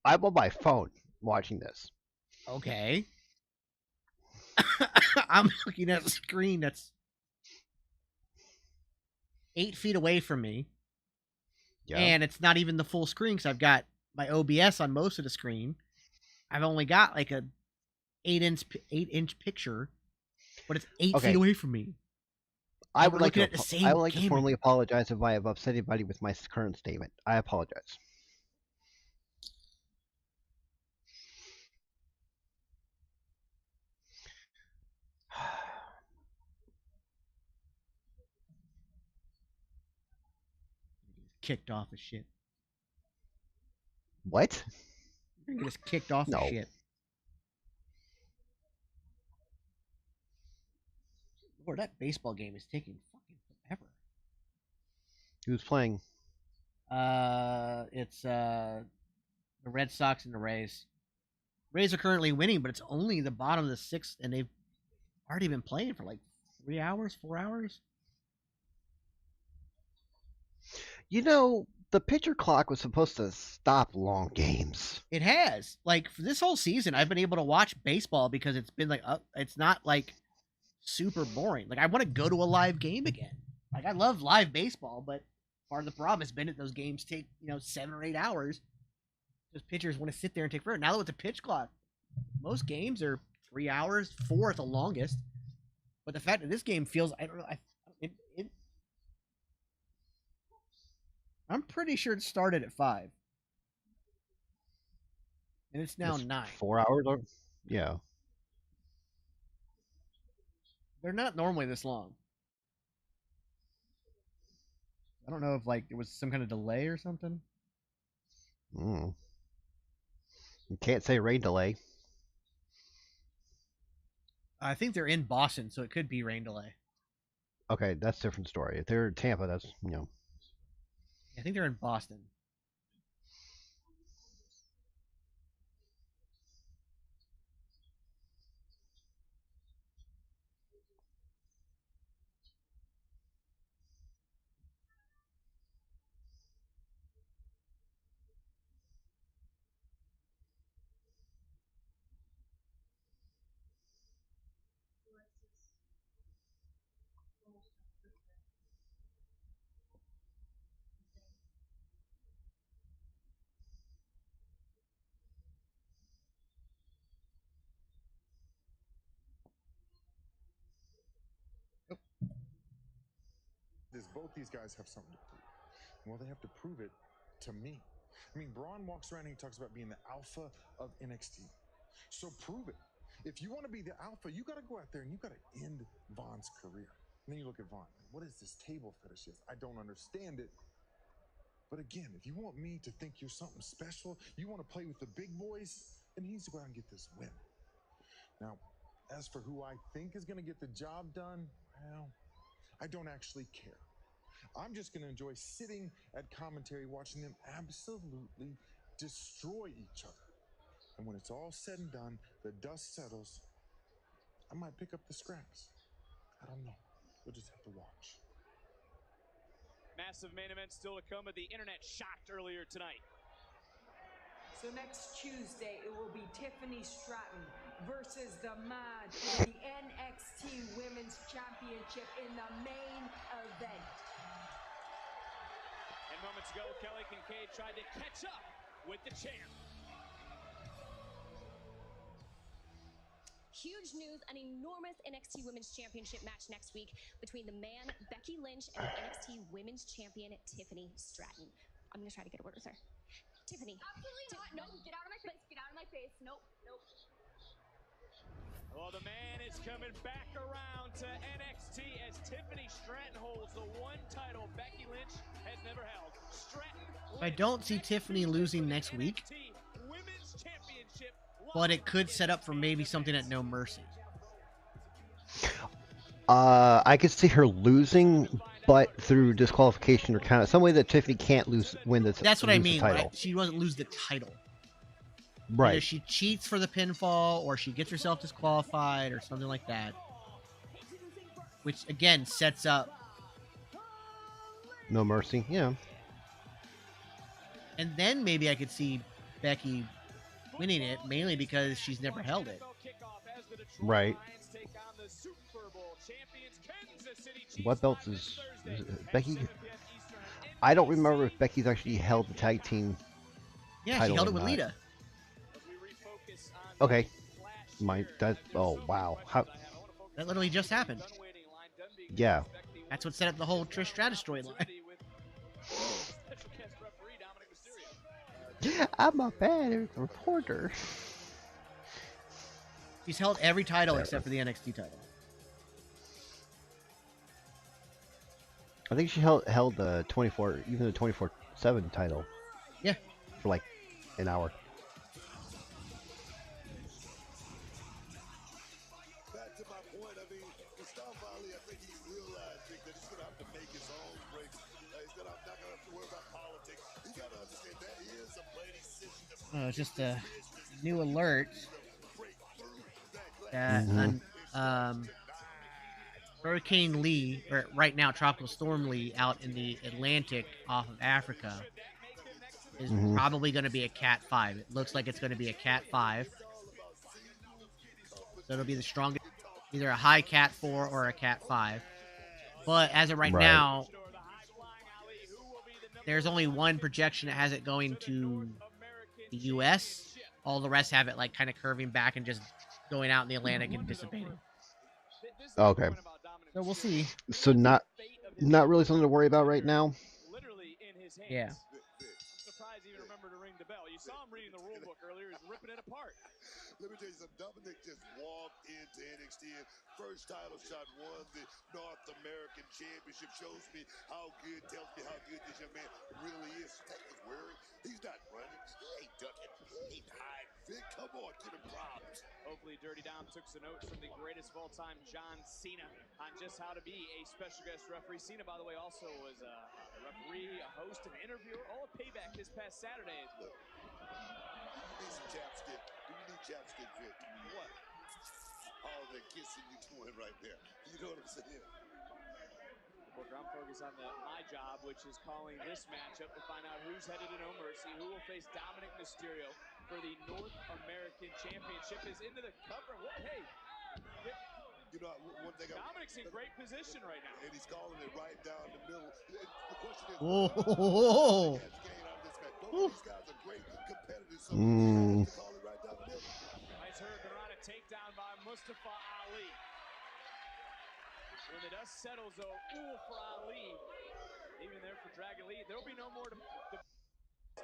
I'm on my phone watching this. Okay. I'm looking at a screen that's 8 feet away from me. Yeah. And it's not even the full screen because I've got my OBS on most of the screen. I've only got like a 8-inch picture, but it's 8 feet away from me. I would like to formally apologize if I have upset anybody with my current statement. I apologize. Kicked off of shit. What? You're gonna get us kicked off of shit. Lord, that baseball game is taking fucking forever. Who's playing? It's the Red Sox and the Rays. Rays are currently winning, but it's only the bottom of the sixth, and they've already been playing for like 3 hours, 4 hours. You know, the pitcher clock was supposed to stop long games. It has. Like, for this whole season, I've been able to watch baseball because it's been like, it's not like super boring. Like, I want to go to a live game again. Like, I love live baseball, but part of the problem has been that those games take, 7 or 8 hours. Because pitchers want to sit there and take forever. Now that with the pitch clock, most games are 3 hours, 4 at the longest. But the fact that this game feels, I don't know, I'm pretty sure it started at 5. And it's now 9. 4 hours? Yeah. They're not normally this long. I don't know if there was some kind of delay or something. You can't say rain delay. I think they're in Boston, so it could be rain delay. Okay, that's a different story. If they're in Tampa, that's, I think they're in Boston. Both these guys have something to prove. Well, they have to prove it to me. I mean, Braun walks around and he talks about being the alpha of NXT. So prove it. If you want to be the alpha, you got to go out there and you got to end Vaughn's career. And then you look at Vaughn. What is this table fetish? I don't understand it. But again, if you want me to think you're something special, you want to play with the big boys, then he needs to go out and get this win. Now, as for who I think is going to get the job done, well, I don't actually care. I'm just going to enjoy sitting at commentary watching them absolutely destroy each other. And when it's all said and done, the dust settles, I might pick up the scraps. I don't know. We'll just have to watch. Massive main event still to come, but the internet shocked earlier tonight. So next Tuesday, it will be Tiffany Stratton versus the man for the NXT Women's Championship in the main event. And moments ago, Kelly Kincaid tried to catch up with the champ. Huge news, an enormous NXT Women's Championship match next week between the man, Becky Lynch, and the NXT Women's Champion, Tiffany Stratton. I'm going to try to get a word with her. Tiffany. Absolutely not. Nope. Get out of my face. Get out of my face. Nope. Nope. Well, the man is coming back around to NXT as Tiffany Stratton holds the one title Becky Lynch has never held. Stratton. I don't see Tiffany losing next week, Women's Championship. but it could set up for maybe something at No Mercy. I could see her losing, but through disqualification or kind of some way that Tiffany can't win this. That's what I mean. Title. Right? She doesn't lose the title. Right. Either she cheats for the pinfall, or she gets herself disqualified, or something like that. Which again sets up No Mercy. Yeah. And then maybe I could see Becky winning it, mainly because she's never held it. Right. What belts is Becky? I don't remember if Becky's actually held the tag team. Yeah, title she held or it with not. Lita. Okay. Oh wow. That literally just happened. Yeah. That's what set up the whole Trish Stratus storyline. I'm a bad reporter. She's held every title except for the NXT title. I think she held the 24, even the 24/7 title. Yeah. For like an hour. Back to my point, I mean, Mustafa Ali, I think he's realizing that he's going to have to make his own breaks. He's not going to have to worry about politics. He's got to understand that is a play decision. Just a new alert. Hurricane Lee, or right now Tropical Storm Lee, out in the Atlantic off of Africa, is probably going to be a Cat 5. It looks like it's going to be a Cat 5. So it'll be the strongest, either a high Cat 4 or a Cat 5. But as of right now, there's only one projection that has it going to the U.S. All the rest have it like kind of curving back and just going out in the Atlantic and dissipating. Okay. So we'll see. So not really something to worry about right now. Yeah. I'm surprised he even remembered to ring the bell. You saw him reading the rule book earlier. He's ripping it apart. Let me tell you something. Dominic just walked into NXT and first title shot, won the North American Championship. Shows me how good, tells me how good this young man really is. He's wearing. He's not running. He ain't ducking. He ain't hiding. Vic, come on, get him props. Hopefully, Dirty Dom took some notes from the greatest of all time, John Cena, on just how to be a special guest referee. Cena, by the way, also was a referee, a host, an interviewer, all at Payback this past Saturday. Look, you need some chapstick. Do you need chapstick, Vic? What? All the kissing you doing right there. You know what I'm saying? Booker, I'm focused on my job, which is calling this matchup to find out who's headed to No Mercy, who will face Dominic Mysterio for the North American Championship. Is into the cover. Hey, you know, one thing. Dominic's in great position right now, and he's calling it right down the middle. The question is, whoa. Both these guys are great competitors, so he has to call it right down the middle. Nice hurricanrana takedown by Mustafa Ali. When the dust settles, though, for Ali, even there for Dragon Lee, there'll be no more to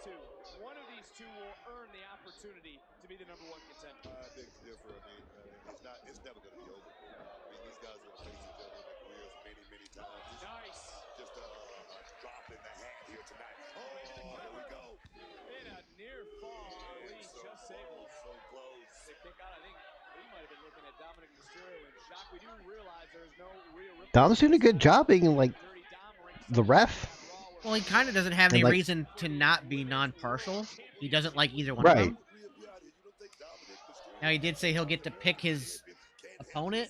two. One of these two will earn the opportunity to be the #1 contender. Big differ. I mean, it's never going to be over. I mean, these guys will face each other in their careers many times. Nice. Just a drop in the hat here tonight. Oh, here we go. In a near fall, Ali just able. So close. To kick out, I think we might have been looking at Dominic Mysterio in shock. We do realize there's no real. Dom's doing a good job being like the ref. Well, he kind of doesn't have And, any like- reason to not be non-partial. He doesn't like either one Right. of them. Now, he did say he'll get to pick his opponent,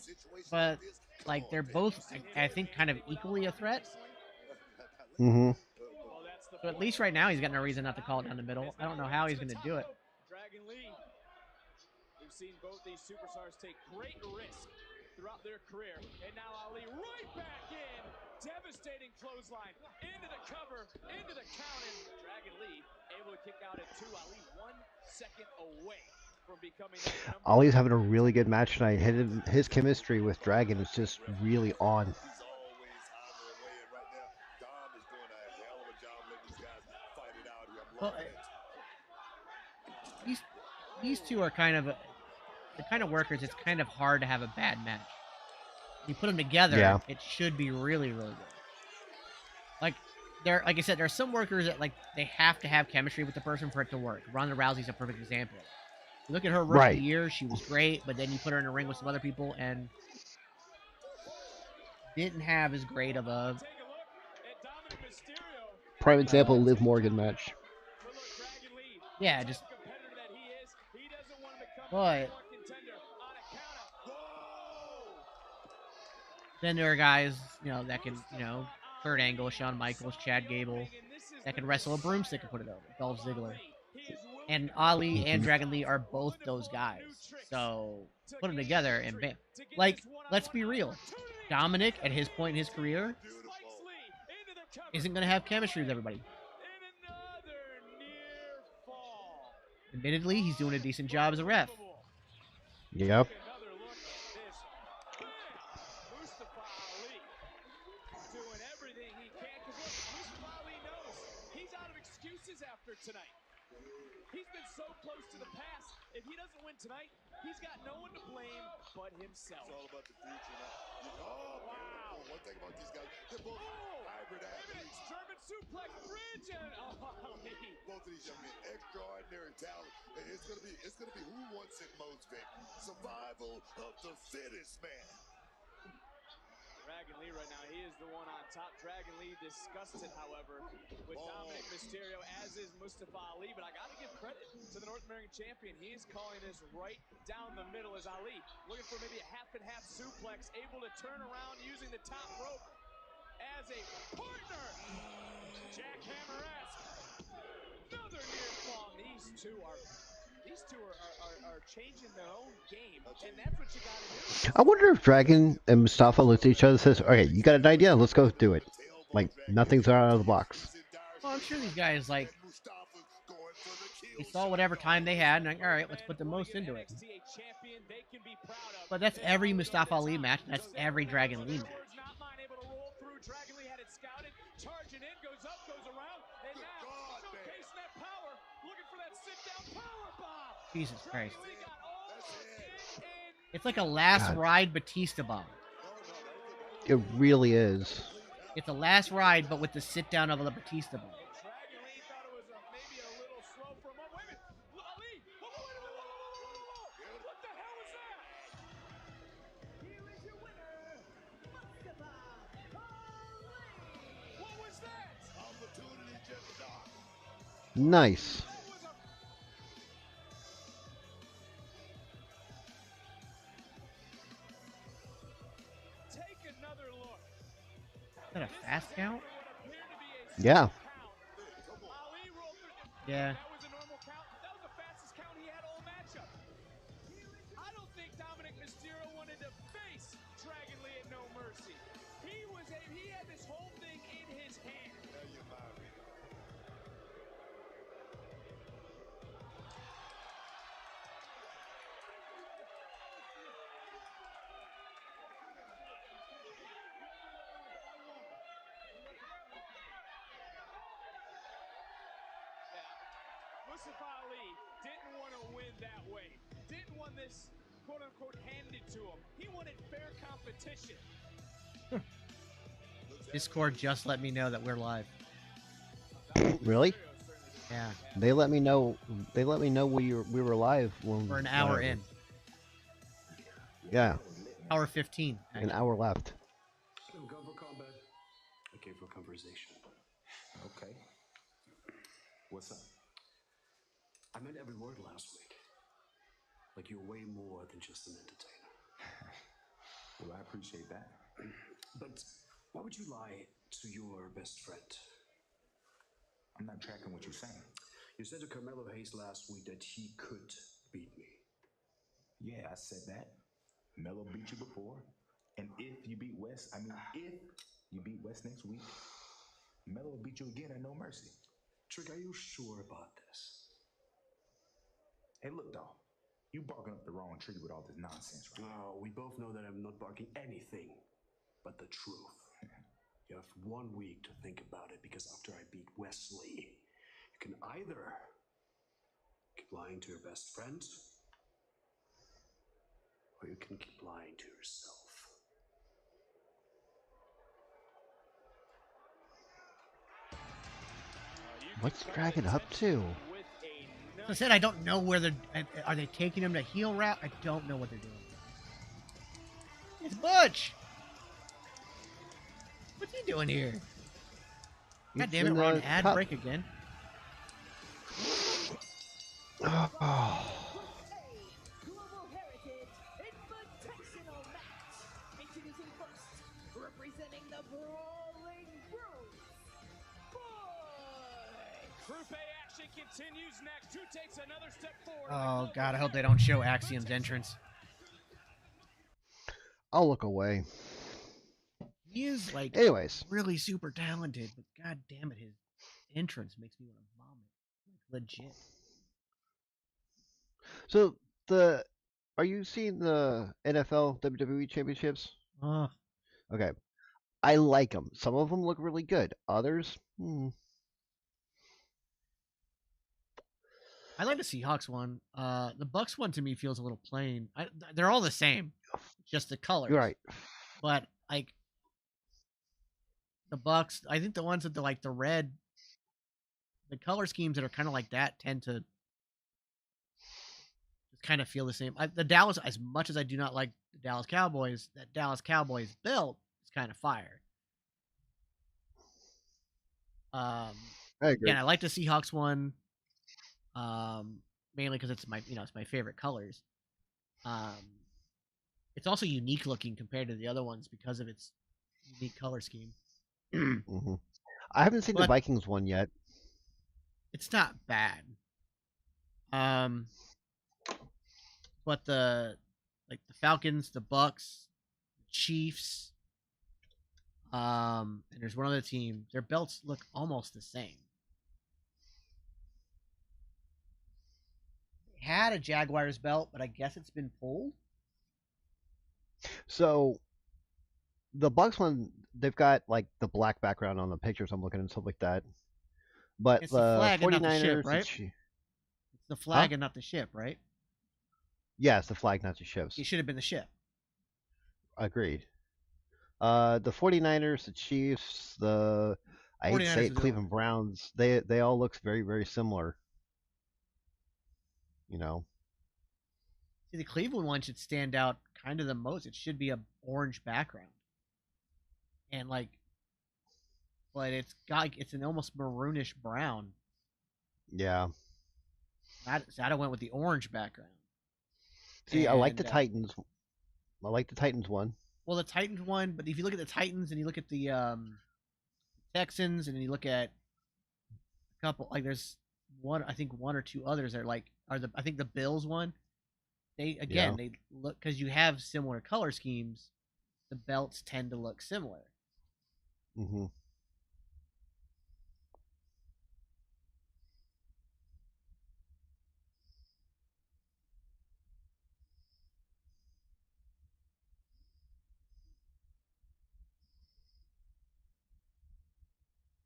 but like they're both, I think, kind of equally a threat. Mm-hmm. So at least right now, he's got no reason not to call it down the middle. I don't know how he's going to do it. Dragon Lee. We've seen both these superstars take great risk throughout their career. And now Ali right back in. Devastating clothesline. Into the cover. Into the count. And Dragon Lee able to kick out at 2. Ali 1 second away from becoming the number. Ollie's having a really good match tonight. His chemistry with Dragon is just really on. Well, these two are kind of the kind of workers. It's kind of hard to have a bad match. You put them together, Yeah. it should be really, really good. Like I said, there are some workers that like they have to have chemistry with the person for it to work. Ronda Rousey's a perfect example. You look at her rookie Right. year; she was great, but then you put her in a ring with some other people and didn't have as great of a. Prime example, Liv Morgan match. Yeah, just. But then there are guys, that can, Kurt Angle, Shawn Michaels, Chad Gable, that can wrestle a broomstick and put it over. Dolph Ziggler. And Ali and Dragon Lee are both those guys. So put them together and bam. Like, let's be real. Dominic, at his point in his career, isn't going to have chemistry with everybody. Admittedly, he's doing a decent job as a ref. Yep. After tonight, he's been so close to the past. If he doesn't win tonight, he's got no one to blame but himself. It's all about the future now. Oh, wow. One thing about these guys, they're both hybrid athletes. German suplex bridge and Both of these young men, extraordinary talent. And it's gonna be who wants it most, Vic. Survival of the fittest, man. Dragon Lee right now, he is the one on top. Dragon Lee disgusted, however, with Dominic Mysterio, as is Mustafa Ali. But I got to give credit to the North American champion. He is calling this right down the middle as Ali looking for maybe a half-and-half suplex, able to turn around using the top rope as a partner. Jackhammer-esque. Another near fall. These two are changing their own game, and that's what you got to do. I wonder if Dragon and Mustafa looked at each other and says, "Okay, you got an idea? Let's go do it." Like nothing's out of the box. Well, I'm sure these guys they saw whatever time they had, and like, all right, let's put the most into it. But that's every Mustafa Ali match. And that's every Dragon Lee match. Dragon Lee had it scouted, charging in, goes up, goes around, and now showcasing that power, looking for that sit-down power bomb. Jesus Christ. It's like a last ride Batista bomb. It really is. It's a last ride, but with the sit-down of a Batista bomb. Nice. Take another look. Is that a fast count? Yeah. Yeah. That was a normal count. That was the fastest count he had all matchup. I don't think Dominic Mysterio wanted to face Dragon Lee at No Mercy. He had this whole thing in his hand. Mustafa Ali didn't want to win that way. Didn't want this quote-unquote handed to him. He wanted fair competition. Discord just let me know that we're live. Really? Yeah. They let me know. They let me know we were live when We're an hour in. Yeah. Hour 15. An hour left. I came for comfort. conversation. Okay. What's up? I meant every word last week. Like you're way more than just an entertainer. Well, I appreciate that. But why would you lie to your best friend? I'm not tracking what you're saying. You said to Carmelo Hayes last week that he could beat me. Yeah, I said that. Melo beat you before. And if you beat Wes, if you beat Wes next week, Melo will beat you again at No Mercy. Trick, are you sure about this? Hey, look, dog. You barking up the wrong tree with all this nonsense, right? Oh, we both know that I'm not barking anything but the truth. You have 1 week to think about it, because after I beat Wesley, you can either keep lying to your best friend, or you can keep lying to yourself. What's Dragon up to? As I said, I don't know where they're. Are they taking him to heel route? I don't know what they're doing. It's Butch. What's he doing here? God damn it, we're on ad break again. Oh. Global Heritage Invitational Match. Introducing first, representing the Brawling Brutes, Group A action continues next. Who takes another step forward? Oh god, I hope they don't show Axiom's entrance. I'll look away. He is like really super talented, but god damn it, his entrance makes me want to vomit. Like, legit. So are you seeing the NFL WWE championships? Okay, I like them. Some of them look really good. Others, I like the Seahawks one. The Bucks one to me feels a little plain. They're all the same, just the colors. You're right. But like the Bucks, I think the ones with the red, the color schemes that are kind of like that tend to just kind of feel the same. The Dallas, as much as I do not like the Dallas Cowboys, that Dallas Cowboys belt is kind of fire. I agree. Again, I like the Seahawks one. Mainly because it's my favorite colors. It's also unique looking compared to the other ones because of its unique color scheme. Mm-hmm. I haven't seen the Vikings one yet. It's not bad. But the Falcons, the Bucks, the Chiefs, and there's one other team. Their belts look almost the same. Had a Jaguars belt, but I guess it's been pulled. So the Bucks one, they've got like the black background on the pictures I'm looking at and stuff like that. But it's the flag 49ers, and not the ship, right? It's the flag and not the ship, right? Yeah, it's the flag, not the ships. It should have been the ship. Agreed. The 49ers, the Chiefs, I hate to say it, Cleveland Browns, they all look very, very similar. You know. See, the Cleveland one should stand out kind of the most. It should be a orange background. And but it's an almost maroonish brown. Yeah. Zada went with the orange background. See, I like the Titans. I like the Titans one. Well, the Titans one, but if you look at the Titans and you look at the Texans and you look at a couple, there's one or two others that I think the Bills one. They look, because you have similar color schemes, the belts tend to look similar. Mm-hmm.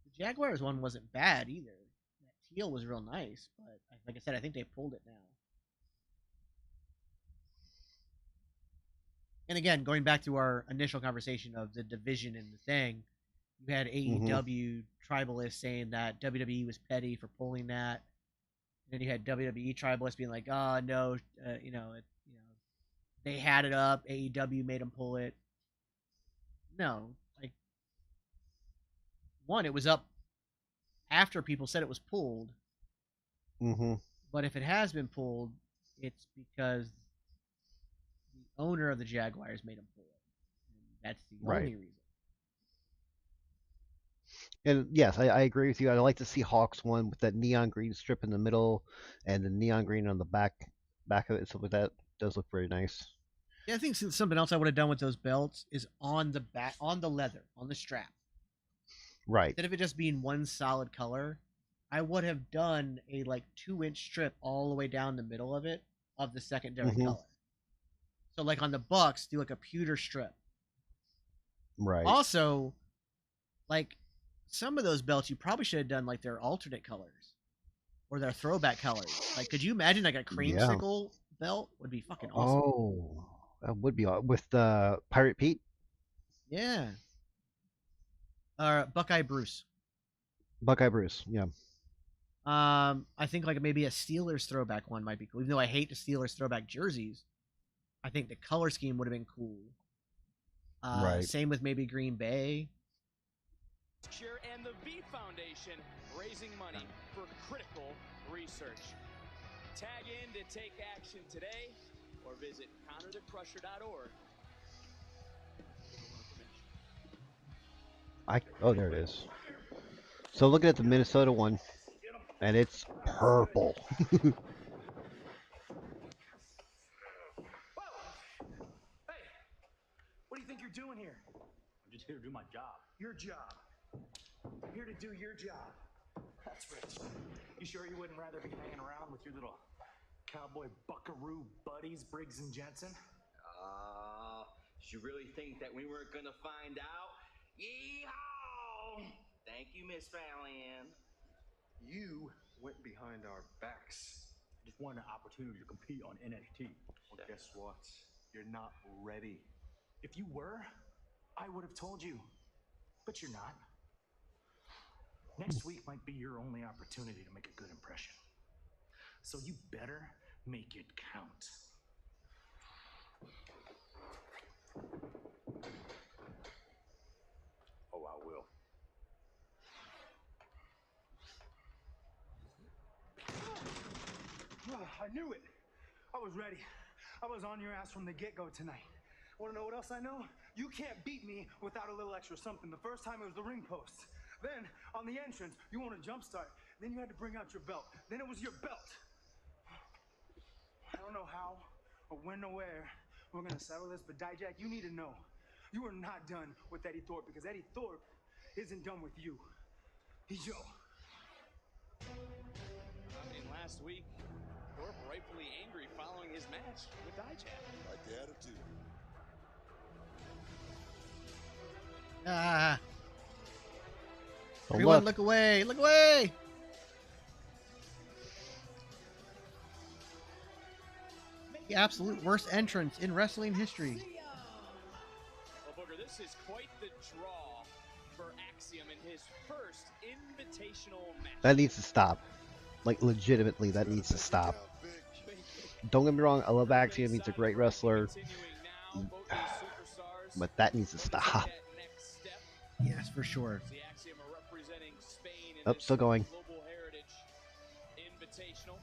The Jaguars one wasn't bad either. That teal was real nice, but like I said, I think they pulled it now. And again, going back to our initial conversation of the division and the thing, you had AEW tribalists saying that WWE was petty for pulling that. And then you had WWE tribalists being like, "Oh no, they had it up. AEW made them pull it." No, one, it was up after people said it was pulled. Mm-hmm. But if it has been pulled, it's because the owner of the Jaguars made him pull it. And that's the Right. only reason. And yes, I agree with you. I'd like to see Hawks one with that neon green strip in the middle and the neon green on the back of it. Stuff like that does look very nice. Yeah, I think something else I would have done with those belts is on the back, on the leather, on the strap. Right. Instead of it just being one solid color, I would have done a like 2-inch strip all the way down the middle of it of the secondary color. So like on the Bucks, do like a pewter strip. Right. Also, like some of those belts, you probably should have done like their alternate colors or their throwback colors. Like, could you imagine like a creamsicle belt would be fucking awesome? Oh, that would be with Pirate Pete. Yeah. Buckeye Bruce. Buckeye Bruce. Yeah. I think like maybe a Steelers throwback one might be cool. Even though I hate the Steelers throwback jerseys, I think the color scheme would have been cool. Right. Same with maybe Green Bay. And the V Foundation raising money for critical research. Tag in to take action today or visit counterthecrusher.org. Oh, there it is. So looking at the Minnesota one, and it's purple. What do you think you're doing here? I'm just here to do my job. Your job. I'm here to do your job. That's rich. You sure you wouldn't rather be hanging around with your little cowboy buckaroo buddies, Briggs and Jensen? Did you really think that we weren't gonna find out? Yeehaw! Thank you, Miss Valiant. You went behind our backs. Just wanted an opportunity to compete on NXT. Well, guess what? You're not ready. If you were, I would have told you. But you're not. Next week might be your only opportunity to make a good impression. So you better make it count. Oh, I will. I knew it. I was ready. I was on your ass from the get-go tonight. Want to know what else I know? You can't beat me without a little extra something. The first time it was the ring post. Then, on the entrance, you want to jumpstart. Then you had to bring out your belt. Then it was your belt. I don't know how or when or where we're going to settle this, but Dijak, you need to know. You are not done with Eddie Thorpe because Eddie Thorpe isn't done with you. He's yo. I mean, last week, Thorpe rightfully angry following his match with Dijak. Like the attitude. Everyone, look away! Look away! The absolute worst entrance in wrestling history. Well, Booker, this is quite the draw for Axiom in his first invitational match. That needs to stop. Like, legitimately, that needs to stop. Don't get me wrong, I love Axiom, he's a great wrestler. But that needs to stop. Yes, for sure. Oh, still going. Global Heritage Invitational.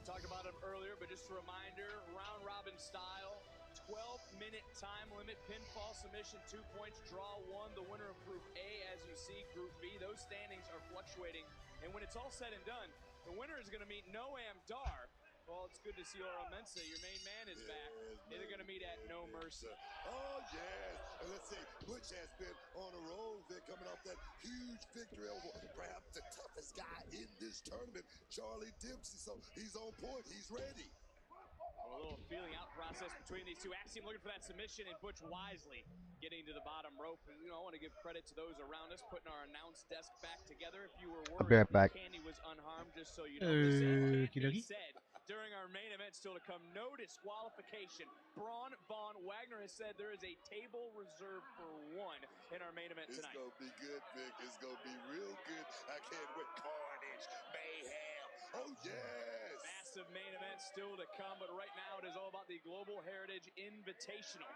Talked about it earlier, but just a reminder, round robin style, 12-minute time limit, pinfall submission, 2 points, draw 1, the winner of Group A. As you see, Group B, those standings are fluctuating, and when it's all said and done, the winner is going to meet Noam Dar. Well, it's good to see Laura Mensa, your main man, is back. They're going to meet at No Mercy. Oh, yes. And let's say Butch has been on a roll. They're coming off that huge victory over perhaps the toughest guy in this tournament, Charlie Dempsey. So he's on point. He's ready. A little feeling out process between these two. Axiom looking for that submission, and Butch wisely getting to the bottom rope. And, you know, I want to give credit to those around us putting our announce desk back together. If you were I'll be worried, right back. Candy was unharmed, just so you know. The same can't be Okey-dokey. said during our main event still to come. No disqualification. Braun Von Wagner has said there is a table reserved for one in our main event tonight. It's going to be good, Vic. It's going to be real good. I can't wait. Carnage, mayhem. Oh, yes. Massive main event still to come, but right now it is all about the Global Heritage Invitational.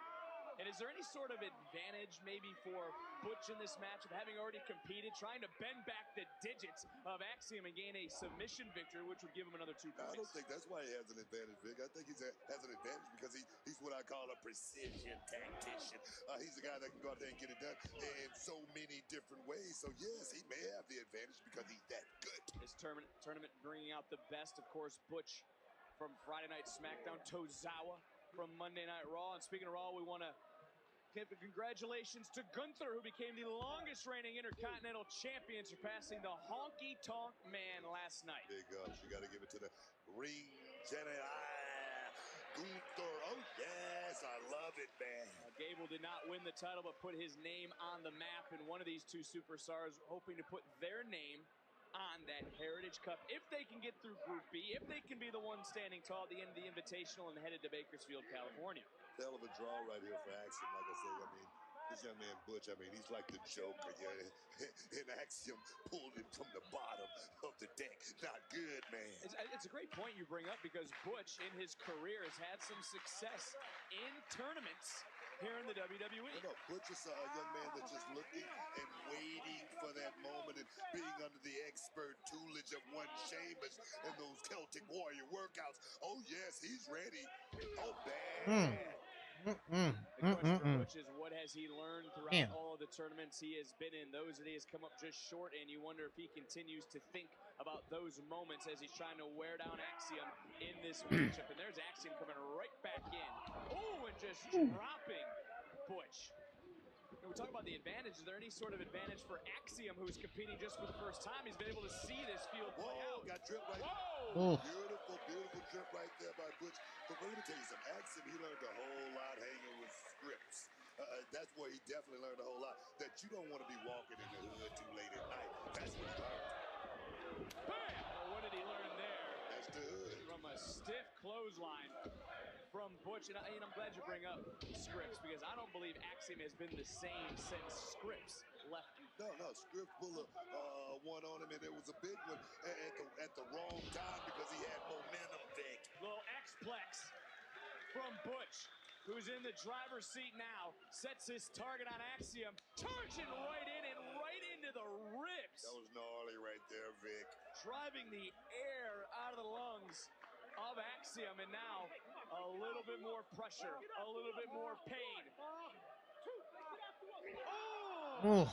And is there any sort of advantage maybe for Butch in this match of having already competed, trying to bend back the digits of Axiom and gain a submission victory, which would give him another 2 points? I don't think that's why he has an advantage, Vic. I think he has an advantage because he's what I call a precision tactician. He's the guy that can go out there and get it done in so many different ways. So, yes, he may have the advantage because he's that good. This tournament bringing out the best, of course, Butch from Friday Night SmackDown, Tozawa from Monday Night Raw. And speaking of Raw, we want to give congratulations to Gunther, who became the longest reigning Intercontinental Champion, surpassing the Honky Tonk Man last night. Big ups. You got to give it to the ring general, Gunther. Oh, yes. I love it, man. Gable did not win the title, but put his name on the map. And one of these two superstars hoping to put their name on that Heritage Cup if they can get through Group B, if they can be the one standing tall at the end of the Invitational and headed to Bakersfield, California. Hell of a draw right here for Axiom. Like I said, I mean, this young man Butch, I mean, he's like the Joker. Yeah, and Axiom pulled him from the bottom of the deck. Not good, man. It's a great point you bring up because Butch in his career has had some success in tournaments here in the WWE. No, Butch is a young man that's just looking and waiting for that moment and being under the expert tutelage of one Sheamus and those Celtic Warrior workouts. Oh, yes, he's ready. Oh, bad. The question for Butch is, what has he learned throughout all of the tournaments he has been in? Those that he has come up just short, and you wonder if he continues to think about those moments as he's trying to wear down Axiom in this matchup. And there's Axiom coming right back in. Oh, and just dropping Butch. And we talk about the advantage. Is there any sort of advantage for Axiom, who's competing just for the first time? He's been able to see this field play out. Got dripped right there. Whoa! Beautiful, beautiful drip right there by Butch. But let me tell you something. Axiom, he learned a whole lot hanging with scripts. That's where he definitely learned a whole lot. That you don't want to be walking in the hood too late at night. That's what he learned. Bam! What did he learn there? That's the hood. From a stiff clothesline from Butch. And I'm glad you bring up scripts because I don't believe Axiom has been the same since scripts left him. No, Script pulled one on him, and it was a big one at the wrong time because he had momentum, Vic. Little X-Plex from Butch, who's in the driver's seat now, sets his target on Axiom, charging right in and right into the ribs. That was gnarly right there, Vic. Driving the air out of the lungs of Axiom, and now a little bit more pressure, a little bit more pain. Oh!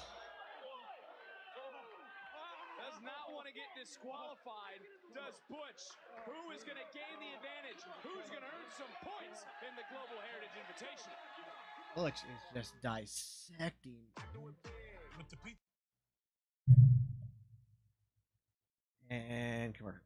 Does not want to get disqualified, does Butch, who is going to gain the advantage, who's going to earn some points in the Global Heritage Invitational. Butch is just dissecting. And come on.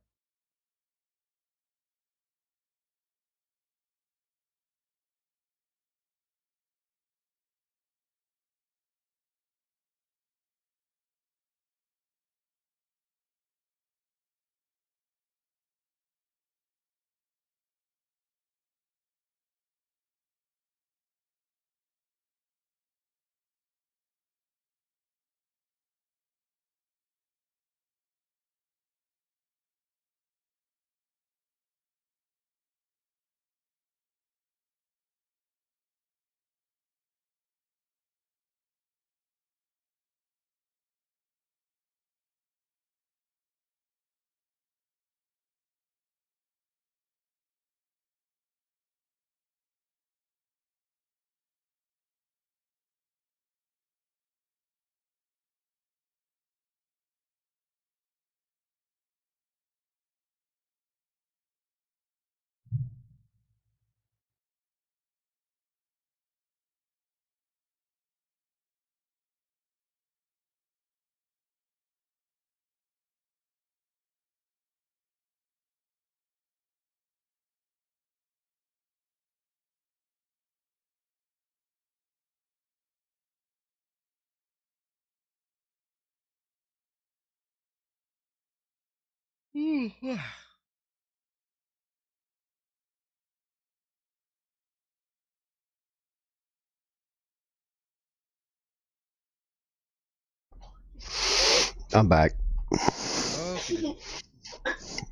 I'm back. Okay.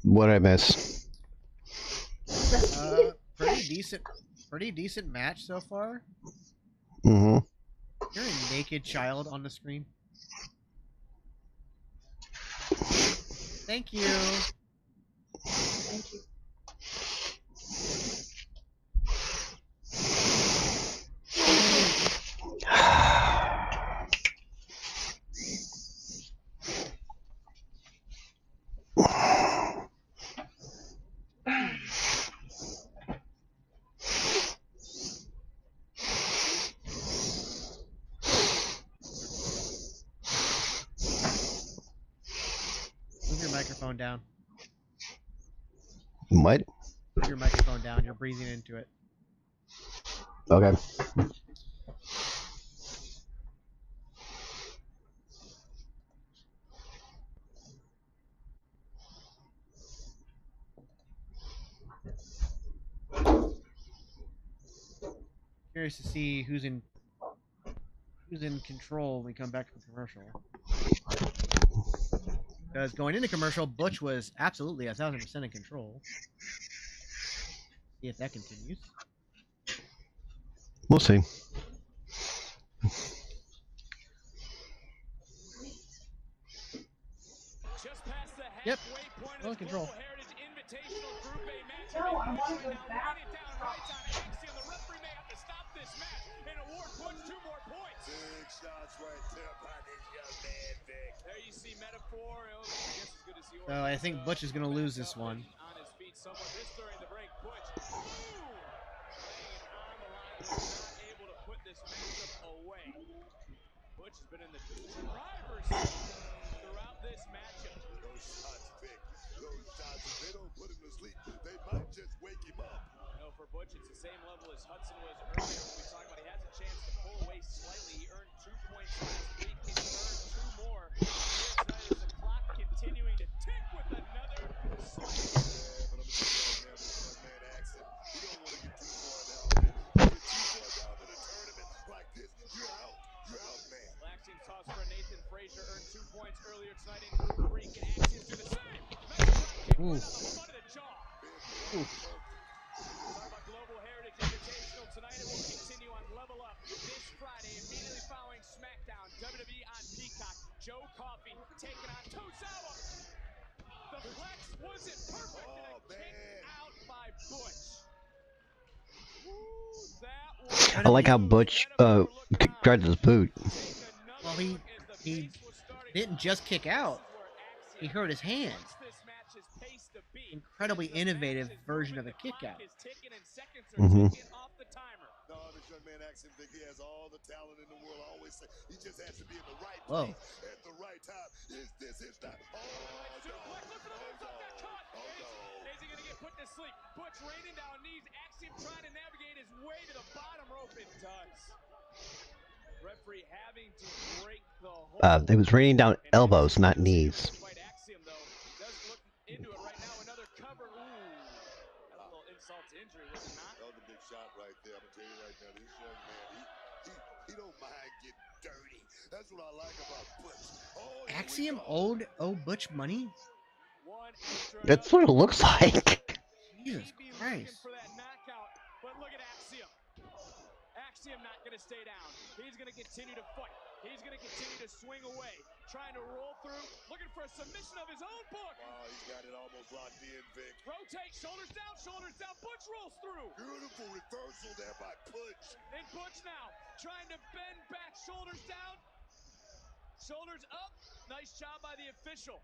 What did I miss? Pretty decent match so far. Mm-hmm. Is there a naked child on the screen? Thank you. Thank you. Move your microphone down. What? Move your microphone down. You're breathing into it. Okay. Curious to see who's in control when we come back from commercial. Because going into commercial, Butch was absolutely 1,000% in control. See if that continues. We'll see. Yep. Well in control. No, I want to go back. Big shots right there by this young man, Vic. There you see metaphor. I guess as good as yours. So I think Butch is going to lose this one. On his feet somewhat. This during the break. Butch. Boom! Hanging on the line. Was not able to put this matchup away. Butch has been in the driver's seat throughout this matchup. Those shots, Vic. Those shots, if they don't put him to sleep, they might just wake him up. No, for Butch, it's the same level as Hudson was earlier when we talked about he has a chance to pull away slightly. He earned 2 points last week. He earned 2 more. Here tonight is the clock continuing to tick with another slam. Yeah, but I'm telling you right now, this young man Axel, you don't want to get too far down, man. You get too far down in a tournament like this, you're out. You're out, man. Axiom toss for Nathan Frazier earned 2 points earlier tonight in Group Freak, and Axiom do the same. Nice right kick right on the front of the jaw. Talk about Global Heritage Invitational tonight. It will continue on Level Up this Friday, immediately following SmackDown. WWE on Peacock. Joe Coffey taking on Tozawa. The flex wasn't perfect, and a kick out by Butch. Ooh, that was I like how Butch grabbed his boot. Well, he didn't just kick out. He hurt his hand. Incredibly innovative version of a kick out. Mm-hmm. No, this young man Axel, Vic, he has all the talent in the world. I always say he just has to be in the right place at the right time. Is this his time? Oh, no. Oh, no. Is he going to get put to sleep? Butch raining down knees. Axiom trying to navigate his way to the bottom rope. It does. Referee having to break the hold. It was raining down elbows, not knees. Axiom, though, does look into it right now. Another cover. Ooh. That's a little insult to injury, was it not? That was a big shot right there. I'm going to tell you right now, this young man, he don't mind getting dirty. That's what I like about Butch. Oh, Axiom owed Butch money? That's what it looks like. Jesus Christ. For that knockout, but look at Axiom. Axiom not going to stay down. He's going to continue to fight. He's going to continue to swing away, trying to roll through, looking for a submission of his own book. Oh, he's got it almost locked in, Vic. Rotate, shoulders down, Butch rolls through. Beautiful reversal there by Butch. And Butch now trying to bend back, shoulders down, shoulders up. Nice job by the official.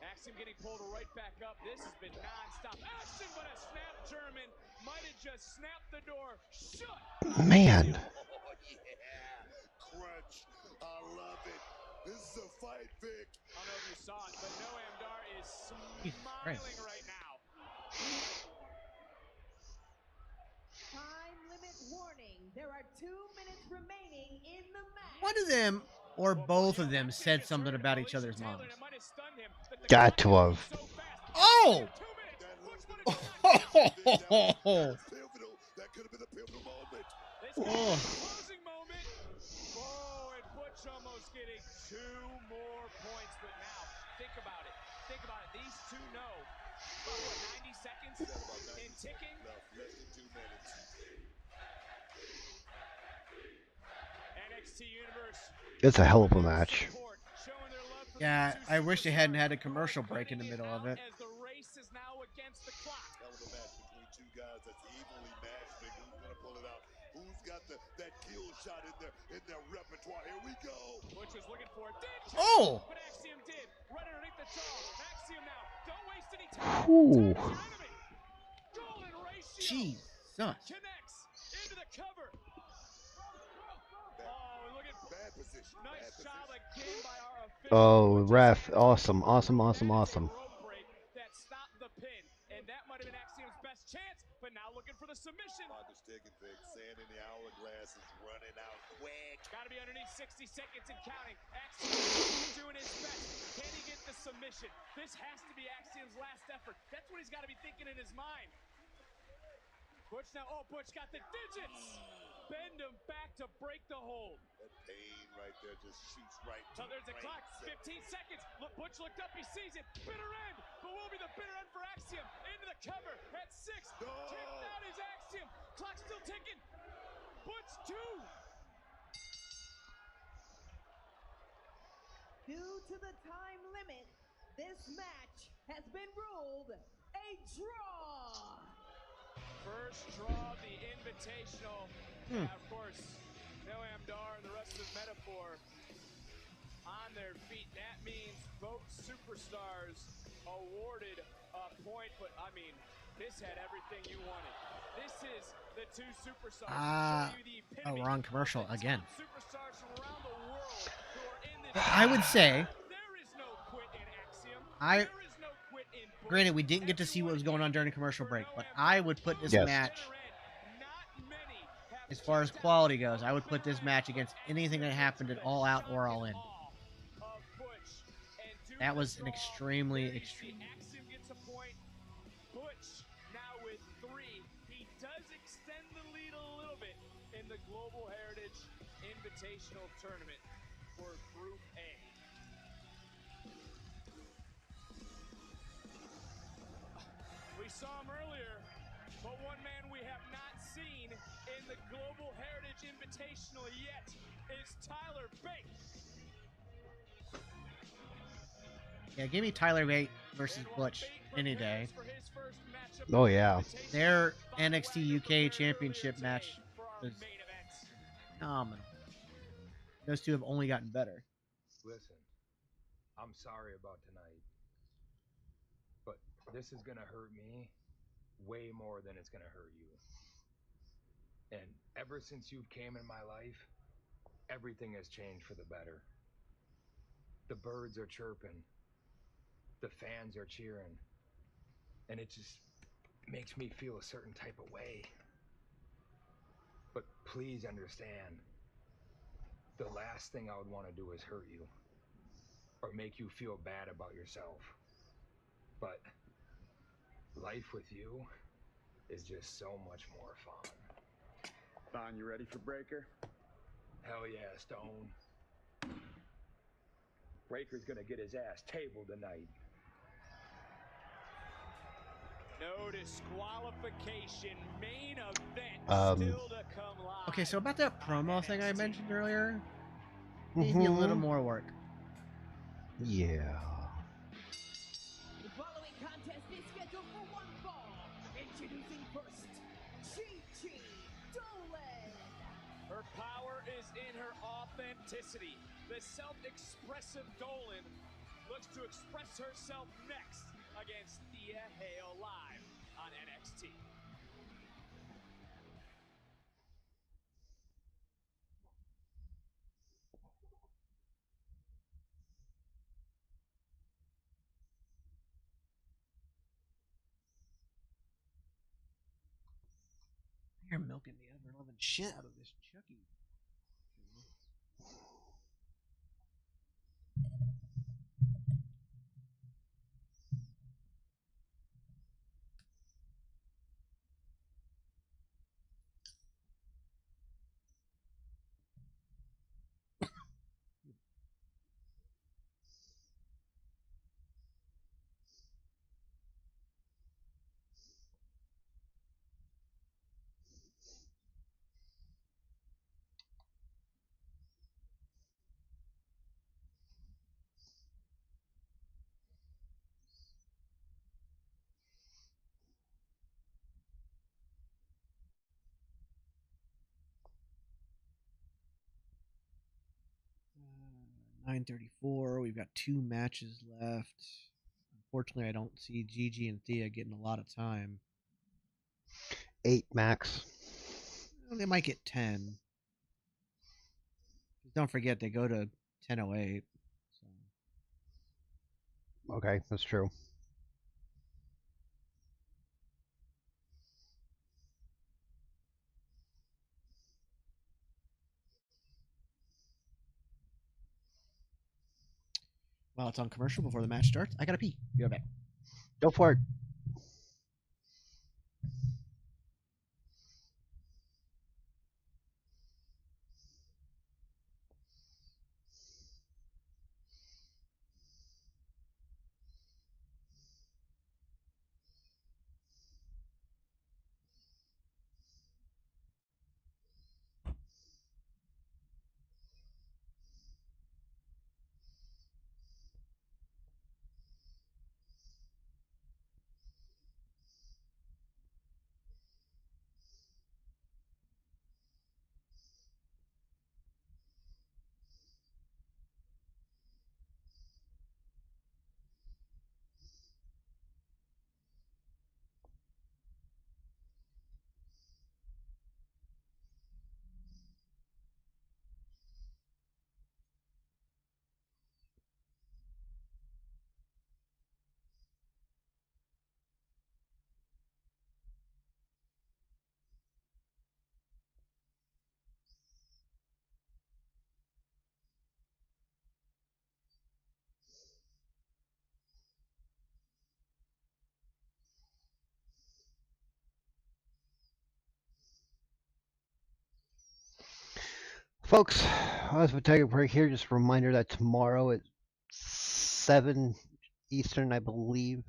Axiom getting pulled right back up. This has been non-stop action, but a snap German might have just snapped the door shut. Man. Oh, yeah. Crunch. I love it. This is a fight, Vic. I don't know if you saw it, but Noam Dar is smiling right now. Time limit warning. There are 2 minutes remaining in the match. One of them or both of them said something about each other's moms. Got to have. Oh! That could have been a pivotal moment. Oh. Closing moment. Oh, and Butch almost getting 2 more points. But now, think about it. These two know about what, 90 seconds in ticking? Less than 2 minutes. It's a hell of a match. Yeah, I wish they hadn't had a commercial break in the middle of it. Hell of a match between two guys that's evenly matched. But who's gonna pull it out? Who's got that kill shot in their repertoire? Here we go. Butch was looking for it. Oh! But Axiom did. Right underneath the jaw. Axiom now. Don't waste any time. Ooh. Golden ratio. Jesus. Connects into the cover. Bad position. Nice job again by our official. Oh, ref. Awesome. Awesome. Awesome. Awesome. That stopped the pin. And that might have been Axiom's best chance. But now looking for the submission. Taking things. Sand in the hourglass is running out quick. Got to be underneath 60 seconds and counting. Axiom doing his best. Can he get the submission? This has to be Axiom's last effort. That's what he's got to be thinking in his mind. Butch now. Oh, Butch got the digits. Bend him back to break the hold. That pain right there just shoots right. So there's the clock. 15 seconds. Look, Butch looked up. He sees it. Bitter end. But will be the bitter end for Axiom. Into the cover at 6. No. Kicked out is Axiom. Clock still ticking. Butch 2. Due to the time limit, this match has been ruled a draw. First draw of the Invitational. Yeah, of course, Noam Dar and the rest of Metaphor on their feet. That means both superstars awarded a point. But, I mean, this had everything you wanted. This is the two superstars. Oh, we're on commercial again. Superstars from around the world who are in this. I would say, There is no quit in Axiom. I There is no quit in Butch. granted we didn't get to see what was going on during the commercial break, but I would put this Yes. match, as far as quality goes, I would put this match against anything that happened at All Out or All In. That was an extremely. Axiom gets a point. Butch now with 3. He does extend the lead a little bit in the Global Heritage Invitational Tournament for Group A. We saw him earlier, but one man we have not seen in the Global Heritage Invitational yet is Tyler Bate. Yeah, give me Tyler Bate versus Butch any day. Oh, yeah. Their NXT UK Championship match was phenomenal. Those two have only gotten better. Listen, I'm sorry about tonight, but this is gonna hurt me way more than it's gonna hurt you. And ever since you came in my life, everything has changed for the better. The birds are chirping, the fans are cheering, and it just makes me feel a certain type of way. But please understand, the last thing I would want to do is hurt you or make you feel bad about yourself. But life with you is just so much more fun. Vaughn, you ready for Breaker? Hell yeah, Stone. Breaker's gonna get his ass tabled tonight. No disqualification. Main event still to come live. Okay, so about that promo thing I mentioned earlier, maybe a little more work. Yeah. The following contest is scheduled for one fall. Introducing first, Chi Dolan. Her power is in her authenticity. The self-expressive Dolan looks to express herself next against Thea Hale live on NXT. You're milking the ever-loving shit out of this Chucky. 9:34. We've got 2 matches left. Unfortunately, I don't see Gigi and Thea getting a lot of time. 8 max. Well, they might get 10. Don't forget, they go to 10:08. So. Okay, that's true. While it's on commercial before the match starts, I gotta pee. Be right back. Go for it. Folks, as we take a break here, just a reminder that tomorrow at 7 Eastern, I believe,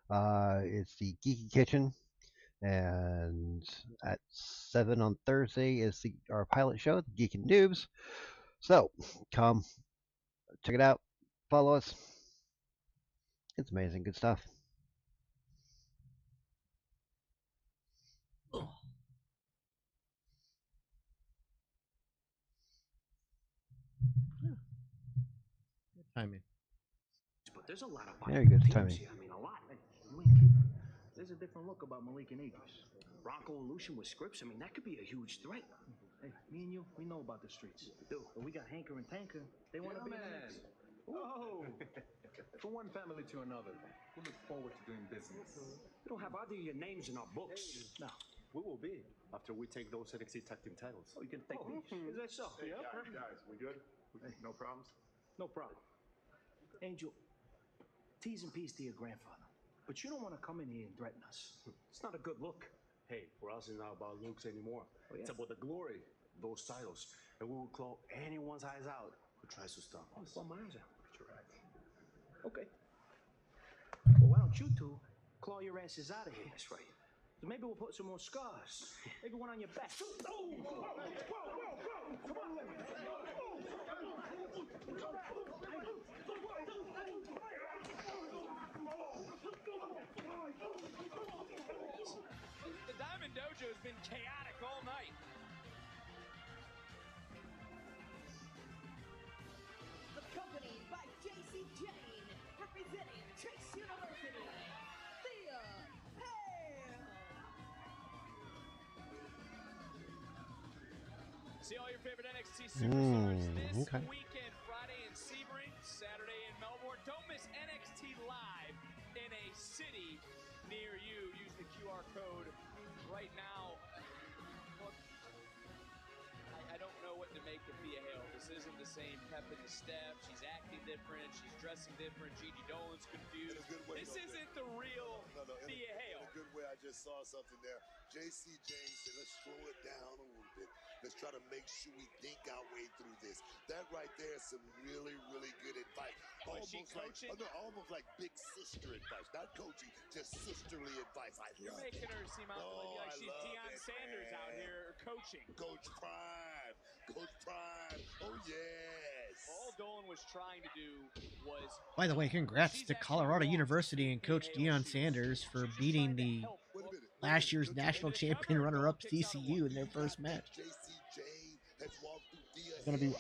it's the Geeky Kitchen. And at 7 on Thursday is our pilot show, the Geek and Noobs. So, come, check it out, follow us. It's amazing, good stuff. Good timing. But there's a lot of Very good timing. here. I mean, a lot. You ain't kidding. There's a different look about Malik and Idris. Bronco Illusion with scripts. I mean, that could be a huge threat. Hey, me and you, we know about the streets. Dude, but we got Hanker and Tanker. They want to be in the mix. Oh, from one family to another. We look forward to doing business. We don't have either of your names in our books. No, we will be after we take those NXT tag team titles. Oh, you can take me. Is that so? Hey, Yeah, guys, we good? No problems? no problem. Angel, T's and P's to your grandfather. But you don't want to come in here and threaten us. It's not a good look. Hey, for us, it's not about looks anymore. Oh, yeah? It's about the glory of those titles. And we will claw anyone's eyes out who tries to stop us. Claw my eyes out. Correct. Okay. Well, why don't you two claw your asses out of here? That's right. So maybe we'll put some more scars. Maybe one on your back. The Diamond Dojo has been chaotic all night. Accompanied by JC Jane, representing Chase University, Thea Hale. See all your favorite NXT superstars this okay. weekend. Friday in Sebring, Saturday in Melbourne. Don't miss NXT Live in a city near you. Use the QR code right now. Look, I don't know what to make of Thea Hale. This isn't the same pep in the step. She's acting different. She's dressing different. Gigi Dolan's confused. This isn't the real Thea Hale. In a good way, I just saw something there. JC James said, let's slow it down a little bit. Let's try to make sure we think our way through this. That right there is some really, really good advice. Almost like big sister advice. Not coaching, just sisterly advice. You're making her seem like she's Deion Sanders out here coaching. Coach Prime. Coach Prime. Oh, yes. All Dolan was trying to do was... By the way, congrats to Colorado University and Coach Deion Sanders for beating the last year's national champion runner-up TCU in their first match.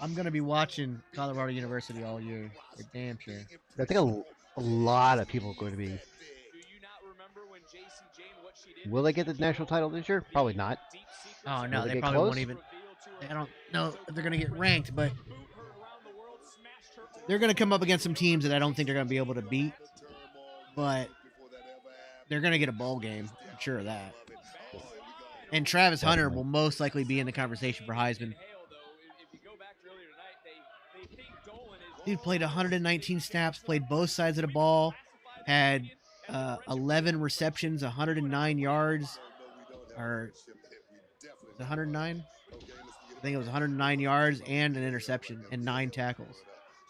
I'm gonna be watching Colorado University all year. For damn sure. I think a lot of people are going to be. Will they get the national title this year? Probably not. Oh Will no, they they get probably close? won't even. I don't know if they're gonna get ranked, but they're gonna come up against some teams that I don't think they're gonna be able to beat. But they're gonna get a bowl game. I'm sure of that. And Travis Hunter will most likely be in the conversation for Heisman. Dude played 119 snaps, played both sides of the ball, had 11 receptions, 109 yards, or 109? I think it was 109 yards and an interception and 9 tackles.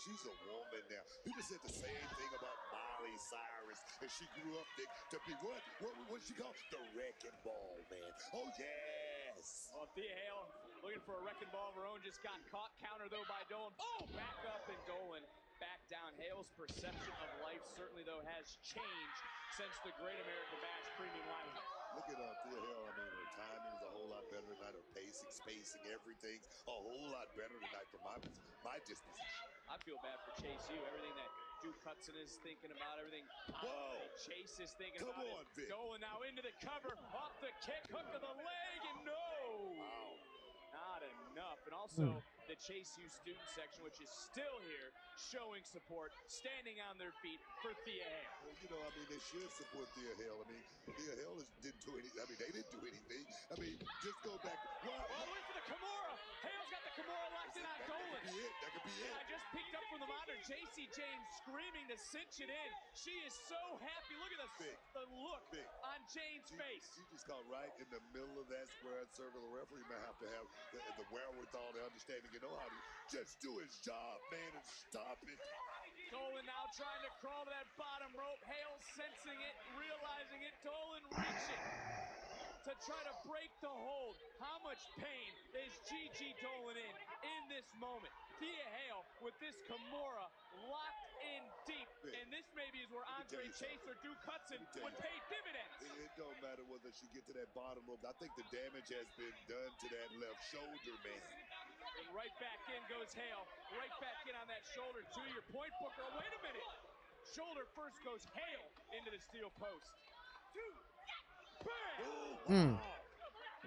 She's a woman now. People said the same thing about Miley Cyrus, and she grew up to be what she called the wrecking ball, man. Oh yes. Well, Thea Hale looking for a wrecking ball of her own, just got caught. Counter though by Dolan. Oh, back up and Dolan back down. Hale's perception of life certainly though has changed since the Great American Bash Premium Lineup. Look at Thea Hale. I mean, her timing is a whole lot better tonight. Her pacing, spacing, everything's a whole lot better tonight from my disposition. I feel bad for Chase U. Everything that Duke Hudson is thinking about, everything Chase is thinking about. Come on, Vic. Dolan now into the cover, off the kick, hook of the leg, and no. Wow. Not enough. And also the Chase U student section, which is still here, showing support, standing on their feet for Thea Hale. Well, you know, I mean, they should support Thea Hale. I mean, Thea Hale didn't do anything. I mean, they didn't do anything. I mean, just go back. Well, wait for the Kimura. Hale's got the Kimura locked in on Dolan. That could be it. I just peeked up from the monitor. JC James screaming to cinch it in. She is so happy. Look at the look on Jane's face. She just caught right in the middle of that square circle. The referee may have to have the wherewithal, the understanding. You know how to just do his job, man, and stop it. Dolan now trying to crawl to that bottom rope. Hale sensing it, realizing it. Dolan reaching to try to break the hold. How much pain is Gigi Dolan in this moment? Thea Hale with this Kimura locked in deep. And this maybe is where Andre Chase or Duke Hudson would pay dividends. It don't matter whether she get to that bottom rope. I think the damage has been done to that left shoulder, man. And right back in goes Hale. Right back in on that shoulder. To your point, Booker. Wait a minute. Shoulder first goes Hale into the steel post. Bam!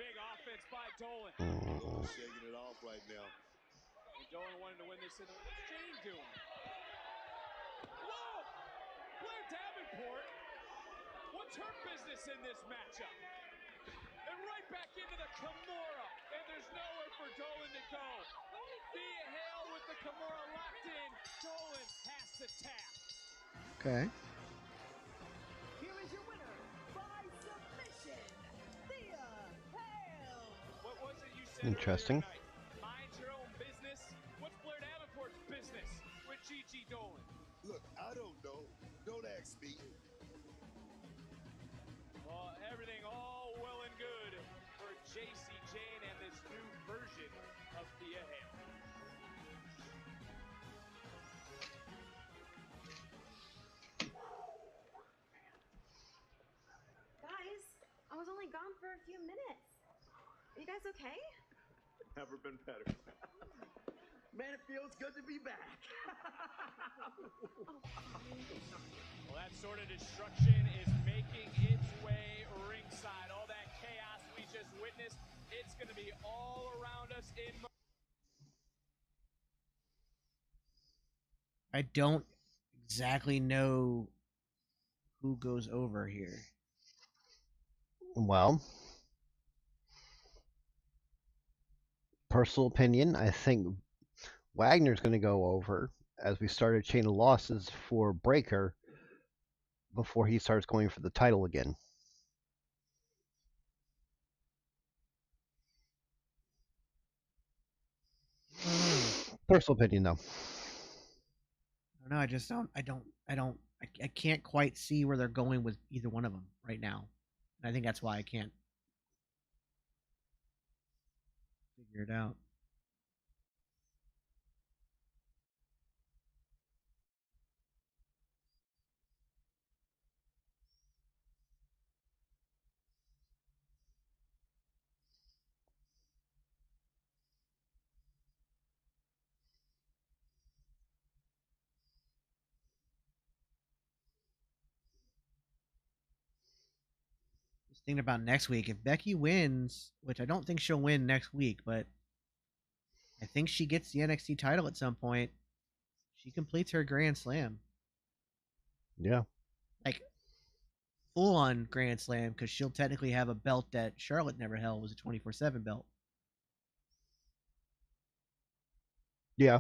Big offense by Dolan. Shaking it off right now. And Dolan wanted to win this. What's Jane doing? Whoa! Blair Davenport. What's her business in this matchup? And right back into the Kimura. And there's nowhere for Dolan to go. Thea Hale with the Kimura locked in. Dolan has to tap. Okay. Here is your winner by submission, Thea Hale. What was it you said? Interesting. Mind your own business. What's Blair Davenport's business with Gigi Dolan? Look, I don't know. Don't ask me. Well, everything all well and good for JC Jane and this new version of Thea Hale. Guys, I was only gone for a few minutes. Are you guys okay? Never been better. Man, it feels good to be back. Well, that sort of destruction is making its way ringside. All that chaos we just witnessed, it's going to be all around us in... I don't exactly know who goes over here. Well, personal opinion, I think Wagner's going to go over as we start a chain of losses for Breaker before he starts going for the title again. Personal opinion, though. No, I just don't. I can't quite see where they're going with either one of them right now. And I think that's why I can't figure it out. Thinking about next week, if Becky wins, which I don't think she'll win next week, but I think she gets the NXT title at some point. She completes her Grand Slam. Yeah. Like, full on Grand Slam, because she'll technically have a belt that Charlotte never held, was a 24/7 belt. Yeah.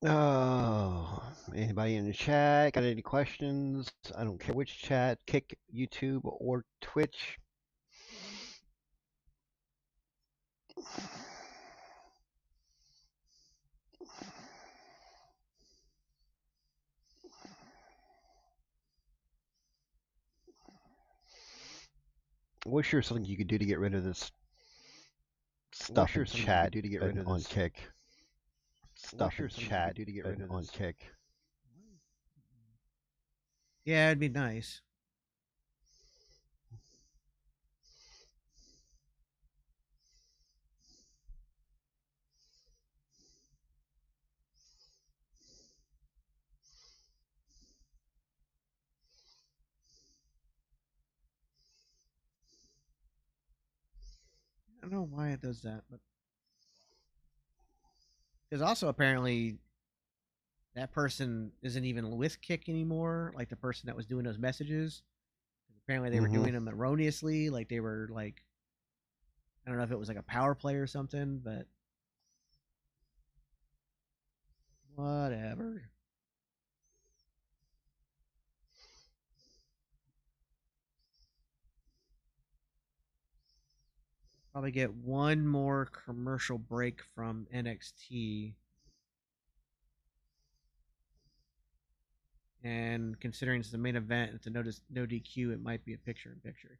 Oh, anybody in the chat got any questions? I don't care which chat, Kick, YouTube, or Twitch. What's sure something you could do to get rid of this stuff in chat and on Kick? Stuff in chat and on Kick. Yeah, it'd be nice. I don't know why it does that, but because also apparently that person isn't even with Kick anymore. Like the person that was doing those messages, apparently they were doing them erroneously. Like they were like, I don't know if it was like a power play or something, but whatever. Probably get one more commercial break from NXT. And considering it's the main event, it's a no DQ, it might be a picture-in-picture.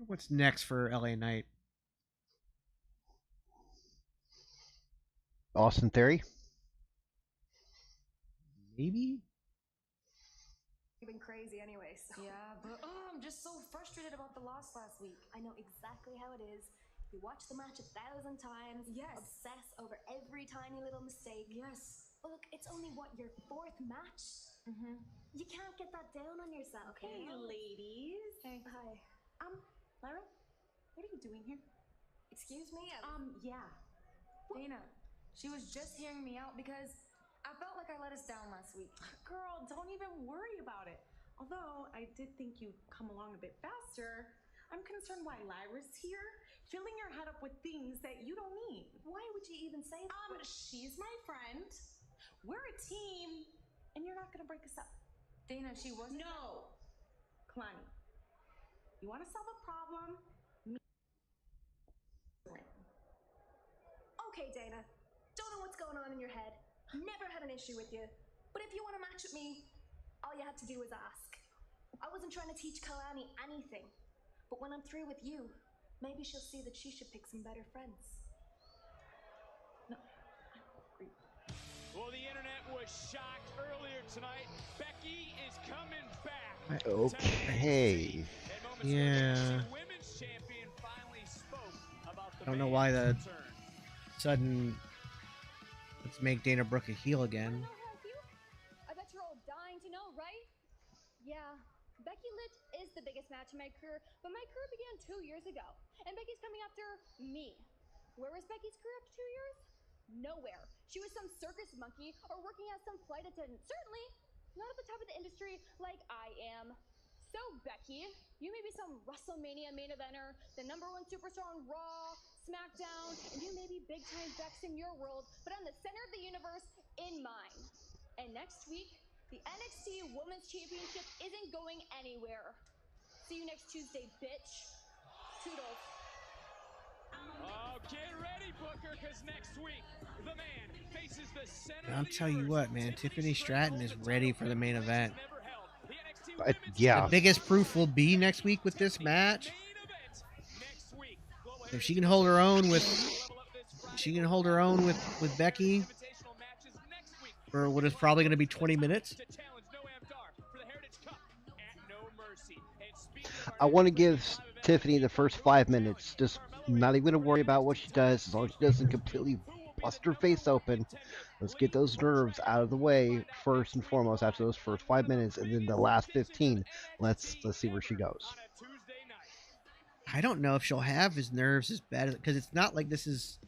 What's next for LA Knight? Austin Theory? Maybe? Been crazy anyway, so. Yeah, but I'm just so frustrated about the loss last week. I know exactly how it is. You watch the match 1,000 times. Yes. Obsess over every tiny little mistake. Yes. But look, it's only what, your 4th match? Mm-hmm. You can't get that down on yourself. Hey, ladies. Hey. Hi. Lyra, what are you doing here? Excuse me? Yeah. Dana, she was just hearing me out because I felt like I let us down last week. Girl, don't even worry about it. Although I did think you'd come along a bit faster, I'm concerned why Lyra's here, filling your head up with things that you don't need. Why would you even say that? She's my friend. We're a team, and you're not gonna break us up. Dana, she wasn't. No! Kalani, you wanna solve a problem? Okay, Dana. Don't know what's going on in your head. Never had an issue with you. But if you want to match with me, all you had to do was ask. I wasn't trying to teach Kalani anything. But when I'm through with you, maybe she'll see that she should pick some better friends. No, Well, the internet was shocked earlier tonight. Becky is coming back. Okay. Yeah. Women's champion finally spoke about the I don't know why the sudden let's make Dana Brooke a heel again. I bet you're all dying to know, right? Yeah, Becky Lynch is the biggest match in my career, but my career began 2 years ago, and Becky's coming after me. Where was Becky's career after 2 years? Nowhere. She was some circus monkey or working as some flight attendant. Certainly not at the top of the industry like I am. So, Becky, you may be some WrestleMania main eventer, the #1 superstar on Raw, SmackDown, and you may be big-time Bex in your world, but I'm the center of the universe in mine. And next week, the NXT Women's Championship isn't going anywhere. See you next Tuesday, bitch. Toodles. Oh, get ready, Booker, because next week, the man faces the center I'll tell you what, man. Tiffany Stratton is ready for the main event. Yeah. The biggest proof will be next week with this match. If she can hold her own with Becky for what is probably going to be 20 minutes. I want to give Tiffany the first 5 minutes. Just not even going to worry about what she does, as long as she doesn't completely bust her face open. Let's get those nerves out of the way first and foremost after those first 5 minutes, and then the last 15, let's see where she goes. I don't know if she'll have his nerves as bad, because it's not like this is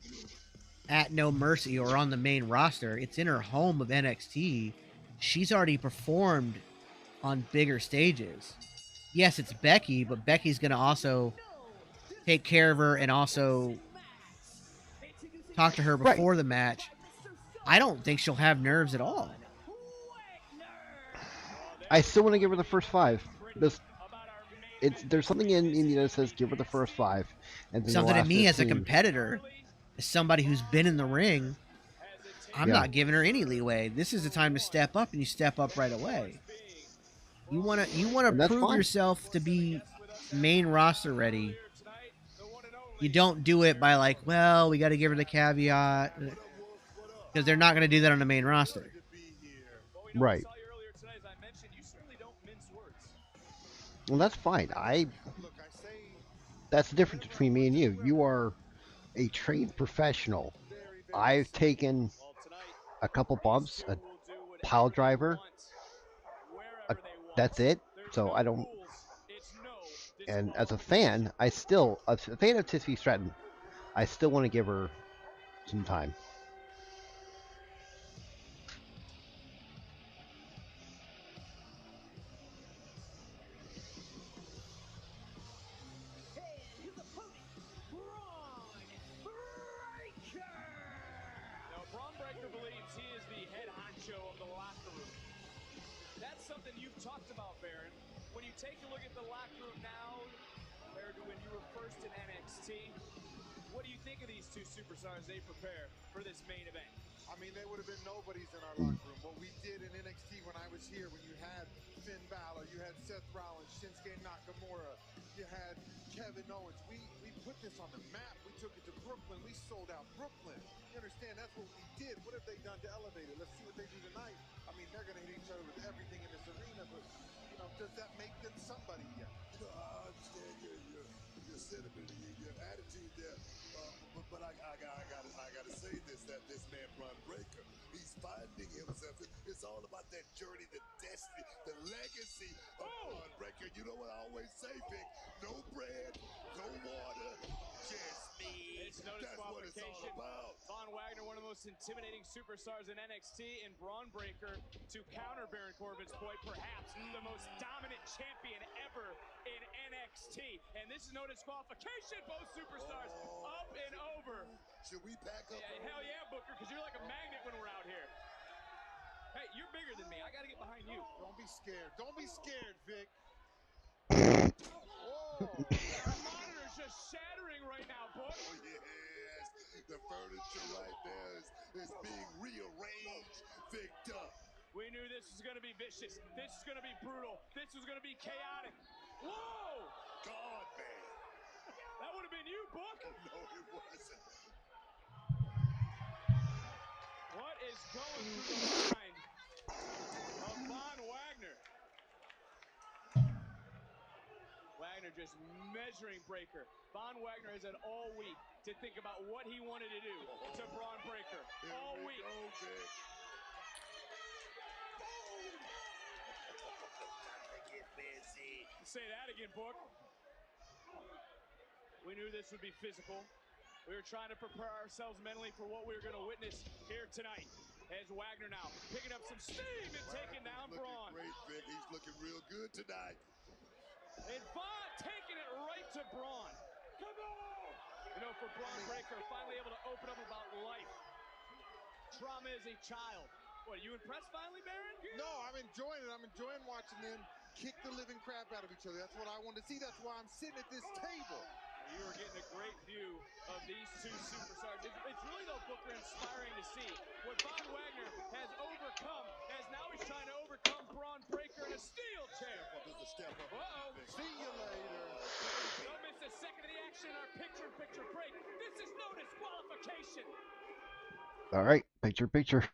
at No Mercy or on the main roster. It's in her home of NXT. She's already performed on bigger stages. Yes, it's Becky, but Becky's going to also take care of her and also talk to her before the match. I don't think she'll have nerves at all. I still want to give her the first 5. There's something in me that says give her the first 5, and then Something the to last me 15. as a competitor, as somebody who's been in the ring, I'm not giving her any leeway. This is the time to step up, and you step up right away. You want to prove yourself to be main roster ready. You don't do it by like, well, we got to give her the caveat, because they're not going to do that on the main roster. Right. Well, that's fine. That's the difference between me and you. You are a trained professional. I've taken a couple bumps, a pile driver. That's it. So I don't. And as a fan, a fan of Tiffany Stratton, I still want to give her some time. Braun Breaker believes he is the head honcho of the locker room. That's something you've talked about, Baron. When you take a look at the locker room now, compared to when you were first in NXT, what do you think of these two superstars they prepare for this main event? I mean, they would have been nobodies in our locker room. What we did in NXT when I was here, when you had Finn Balor, you had Seth Rollins, Shinsuke Nakamura, you had Kevin Owens. We put this on the map. We took it to Brooklyn. We sold out Brooklyn. You understand? That's what we did. What have they done to elevate it? Let's see what they do tonight. I mean, they're going to hit each other with everything in this arena, but, does that make them somebody yet? I understand your sentiment and your attitude there, but I gotta say that this man Braun Breaker, he's finding himself. It's all about that journey, the destiny, the legacy of Braun Breaker. You know what I always say, Vic? No bread, no water, just me. It's no That's what it's all disqualification. about. Von Wagner, one of the most intimidating superstars in NXT, and Braun Breaker, to counter Baron Corbin's point, perhaps the most dominant champion ever in NXT. And this is no disqualification. Both superstars up and over. Should we pack up? Yeah, hell yeah, Booker, because you're like a magnet when we're out here. Hey, you're bigger than me. I got to get behind you. Don't be scared. Don't be scared, Vic. Whoa! Our monitor's just shattering right now, Book. Oh, yes. The furniture right there is being rearranged, Victor. We knew this was going to be vicious. This is going to be brutal. This was going to be chaotic. Whoa! God, man. That would have been you, Book. No, it wasn't. What is going through Wagner just measuring Breaker. Von Wagner has had all week to think about what he wanted to do to Braun Breaker. All week. Say that again, Book. We knew this would be physical. We were trying to prepare ourselves mentally for what we were going to witness here tonight. As Wagner now picking up some steam and taking down Braun. Great, Vic. He's looking real good tonight. And Von taking it right to Braun. Come on! You know, for Braun Breaker, finally able to open up about life. Trauma as a child. What, are you impressed finally, Baron? No, I'm enjoying it. I'm enjoying watching them kick the living crap out of each other. That's what I want to see. That's why I'm sitting at this table. You are getting a great view of these two superstars. It's really, though, Booker, inspiring to see what Von Wagner has overcome, as now he's trying to overcome Braun Breaker in a steel chair. Uh-oh. See you later. Don't miss a second of the action in our picture-in-picture break. This is no disqualification. All right, picture.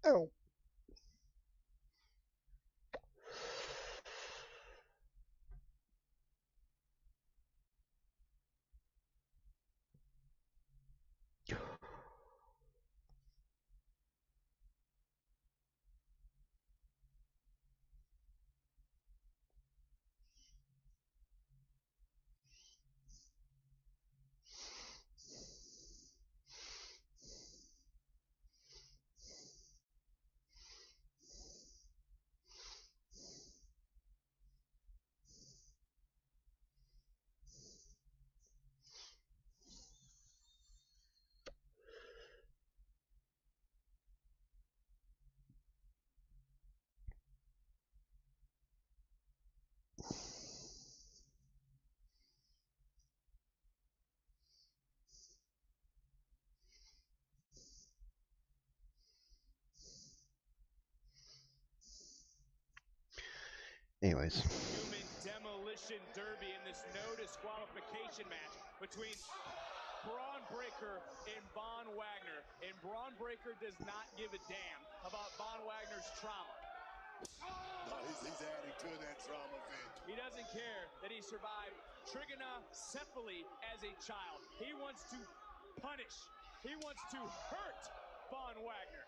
Oh. Anyways. Human demolition derby in this no disqualification match between Braun Breaker and Von Wagner. And Braun Breaker does not give a damn about Von Wagner's trauma. No, he's adding to that trauma, Vic. He doesn't care that he survived trigonocephaly as a child. He wants to punish. He wants to hurt Von Wagner.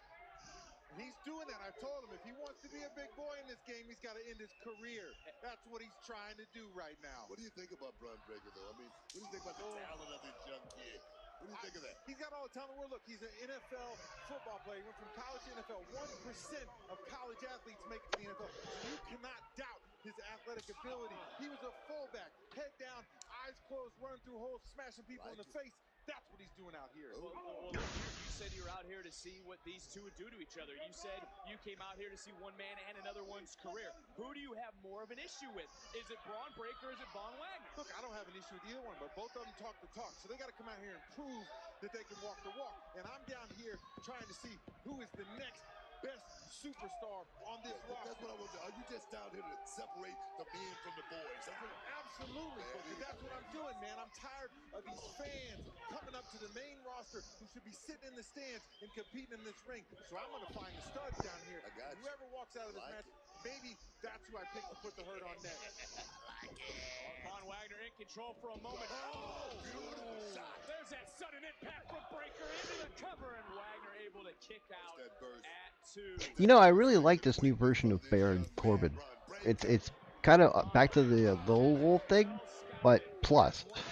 He's doing that. I told him if he wants to be a big boy in this game, he's got to end his career. That's what he's trying to do right now. What do you think about Braun Breaker, though? I mean, what do you think about the talent of this young kid? What do you think of that? He's got all the talent. Well, look, he's an NFL football player. He went from college to NFL. 1% of college athletes make it to the NFL. So you cannot doubt his athletic ability. He was a fullback, head down, eyes closed, running through holes, smashing people in the face. That's what he's doing out here. Well, look, you said you were out here to see what these two would do to each other. You said you came out here to see one man and another one's career. Who do you have more of an issue with? Is it Braun Breaker or is it Von Wagner? Look, I don't have an issue with either one, but both of them talk the talk. So they got to come out here and prove that they can walk the walk. And I'm down here trying to see who is the next best superstar on this roster. That's what I want to do. Are you just down here to separate the men from the boys? Absolutely, Booker. That's what I'm doing, man. I'm tired of these fans coming up to the main roster who should be sitting in the stands and competing in this ring. So I'm going to find the studs down here. Whoever walks out of this match, maybe that's who I pick to put the hurt on next. Von Wagner in control for a moment. Oh! There's that sudden impact from Breaker into the cover, and Wagner able to kick out at 2. You know, I really like this new version of Baron Corbin. It's kind of back to the old wolf thing, but plus. Can't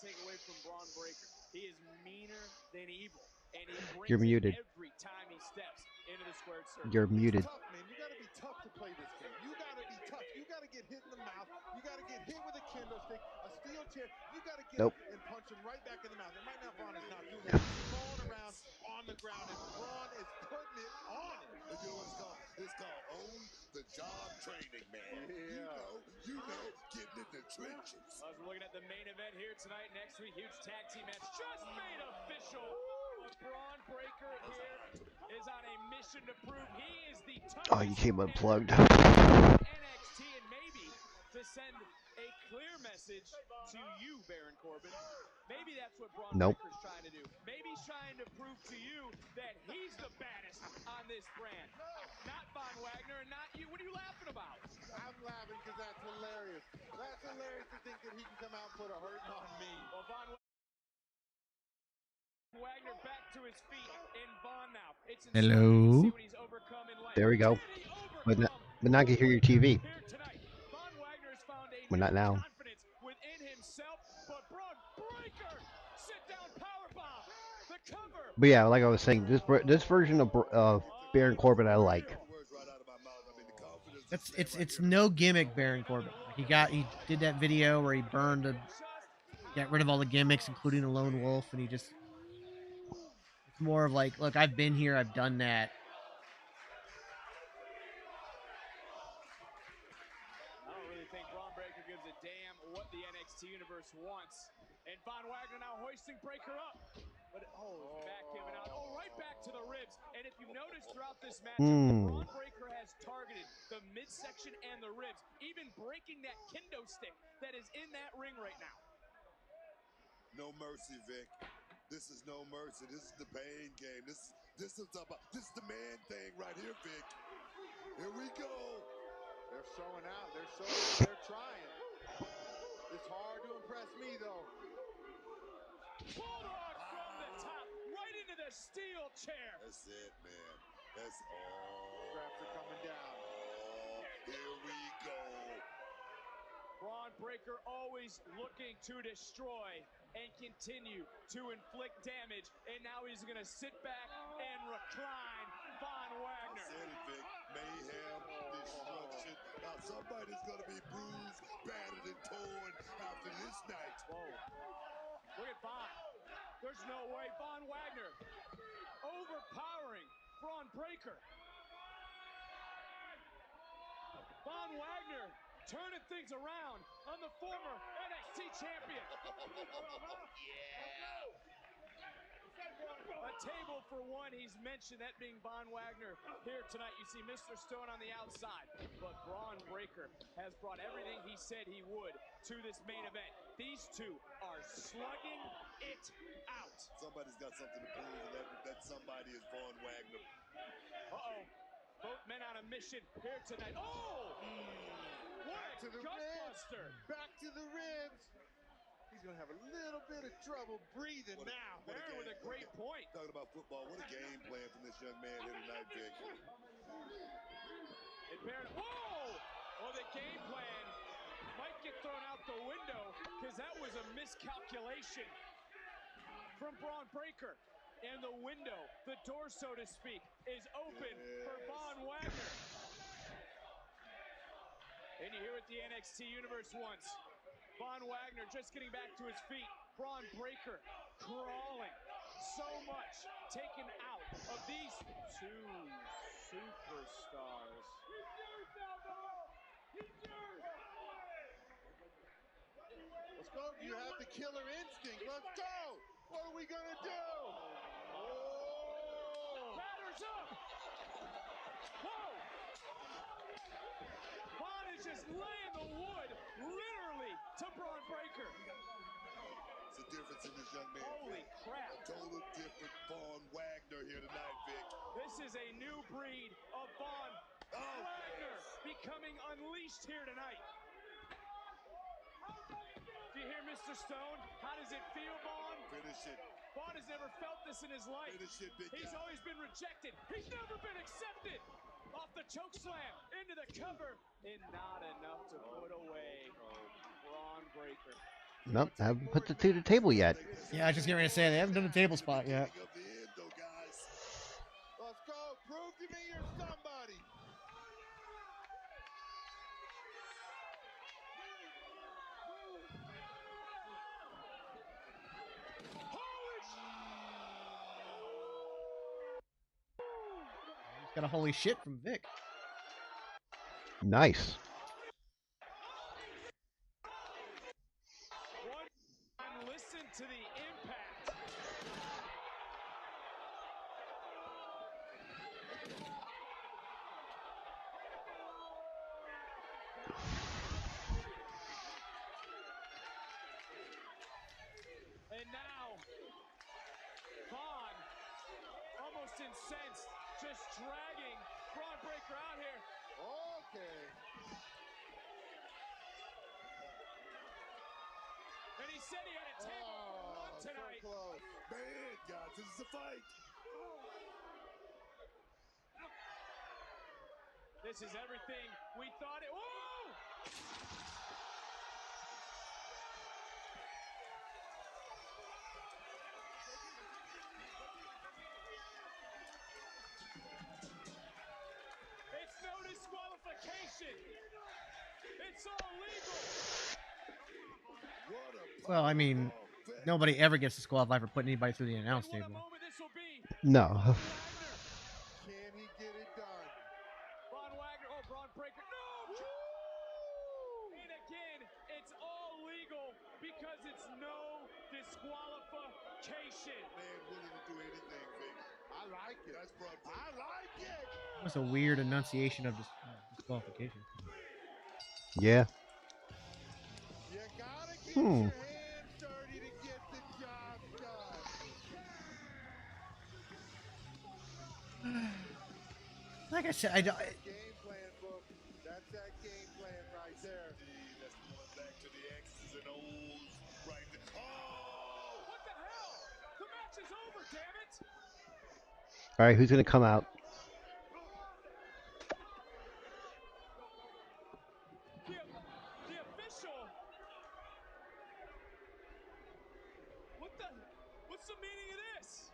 take away from Braun Breaker. He is meaner than evil, and he You're brings muted. it every time he steps into the squared circle. You're muted. Tough, man. You got to be tough to play this game. You got to be tough. You got to get hit in the mouth. You got to get hit with a kendo stick, a steel chair. You got to get up and punch him right back in the mouth. And right now, Braun is not doing that. He's falling around on the ground, and Braun is putting it on him. You know what it's called on the job training, man. Yeah. You know, getting in the trenches. As we're looking at the main event here tonight, next week, huge tag team match just made official. Braun Breaker here is on a mission to prove he is the toughest. Oh, you came unplugged. NXT, and maybe to send a clear message to you, Baron Corbin. Maybe that's what Braun Breaker's trying to do. Maybe he's trying to prove to you that he's the baddest on this brand. Not Von Wagner and not you. What are you laughing about? I'm laughing because that's hilarious. That's hilarious to think that he can come out and put a hurting on me. Well, Von Wagner back to his feet in Von now. It's Hello. see what he's overcome in life. There we go. But not can hear your TV. Von Wagner has found a Well, not now. confidence within himself, but Braun Breaker sit down powerbomb. The cover. But yeah, like I was saying, this version of Baron Corbin I like. It's no gimmick, Baron Corbin. He did that video where he got rid of all the gimmicks, including the lone wolf, and it's more of like, look, I've been here, I've done that. I don't really think Braun Breaker gives a damn what the NXT universe wants. And Von Wagner now hoisting Breaker up. But his back giving out. Oh, right back to the ribs. And if you notice throughout this matchup, Braun Breaker has targeted the midsection and the ribs, even breaking that kendo stick that is in that ring right now. No mercy, Vic. This is no mercy. This is the pain game. This is the man thing right here, Vic. Here we go. They're showing out. They're trying. It's hard to impress me, though. Bulldog from the top, right into the steel chair. That's it, man. That's all. Straps are coming down. Here we go. Braun Breaker always looking to destroy and continue to inflict damage. And now he's going to sit back and recline Von Wagner. I said it, Vic. Mayhem, destruction. Now somebody's going to be bruised, battered, and torn after this night. Whoa. Look at Von. There's no way. Von Wagner overpowering Braun Breaker. Von Wagner turning things around on the former NXT champion. A table for one, he's mentioned that being Von Wagner here tonight. You see Mr. Stone on the outside, but Braun Breaker has brought everything he said he would to this main event. These two are slugging it out. Somebody's got something to prove, and that somebody is Von Wagner. Uh-oh. Both men on a mission here tonight. Oh! What a gutbuster. Back to the ribs. He's going to have a little bit of trouble breathing now. Baron with a great point. Talking about football, what a game plan from this young man here tonight, Vic. And Baron, whoa! Well, the game plan might get thrown out the window because that was a miscalculation from Braun Breaker. And the window, the door, so to speak, is open for Von Wagner. And you hear what the NXT Universe wants. Von Wagner just getting back to his feet. Braun Breaker crawling. So much taken out of these two superstars. Let's go. You have the killer instinct. Let's go. What are we going to do? Batters up. Whoa! Vaughn is just laying the wood, literally, to Braun Breaker. It's a difference in this young man. Holy crap. A total different Vaughn Wagner here tonight, Vic. This is a new breed of Vaughn Wagner becoming unleashed here tonight. Do you hear Mr. Stone? How does it feel, Vaughn? Finish it. Vaughn has never felt this in his life. Finish it, big He's guy. always been rejected. He's never been accepted. Off the choke slam, into the cover, and not enough to put away Braun Breaker. Nope, haven't put the two to the table yet. Yeah, I was just getting ready to say they haven't done the table spot yet. Let's go. Prove to me you're somebody. He's got a holy shit from Vic. Nice. And listen to the impact. And now, Vaughn, almost incensed, just dragging Braun Breaker out here. Okay. And he said he had a table up tonight. So close. Man, guys, this is a fight. This is everything we thought it. Whoa! It's no disqualification. It's all legal. Well, I mean, nobody ever gets disqualified for putting anybody through the announce table. No. Can he get it done? Braun Wagner, oh, Braun Breaker, no! And again, it's all legal because it's no disqualification. Man, willing to do anything, Vic. I like it. That's Braun Breaker. I like it. That's a weird enunciation of disqualification. Yeah. You gotta get your hands dirty to get the job done. Like I said, I don't. Game plan, book. That's that game plan right there. That's going back to the X's and O's right there. Oh! What the hell? The match is over, damn it! All right, who's gonna come out? The official. What's the meaning of this?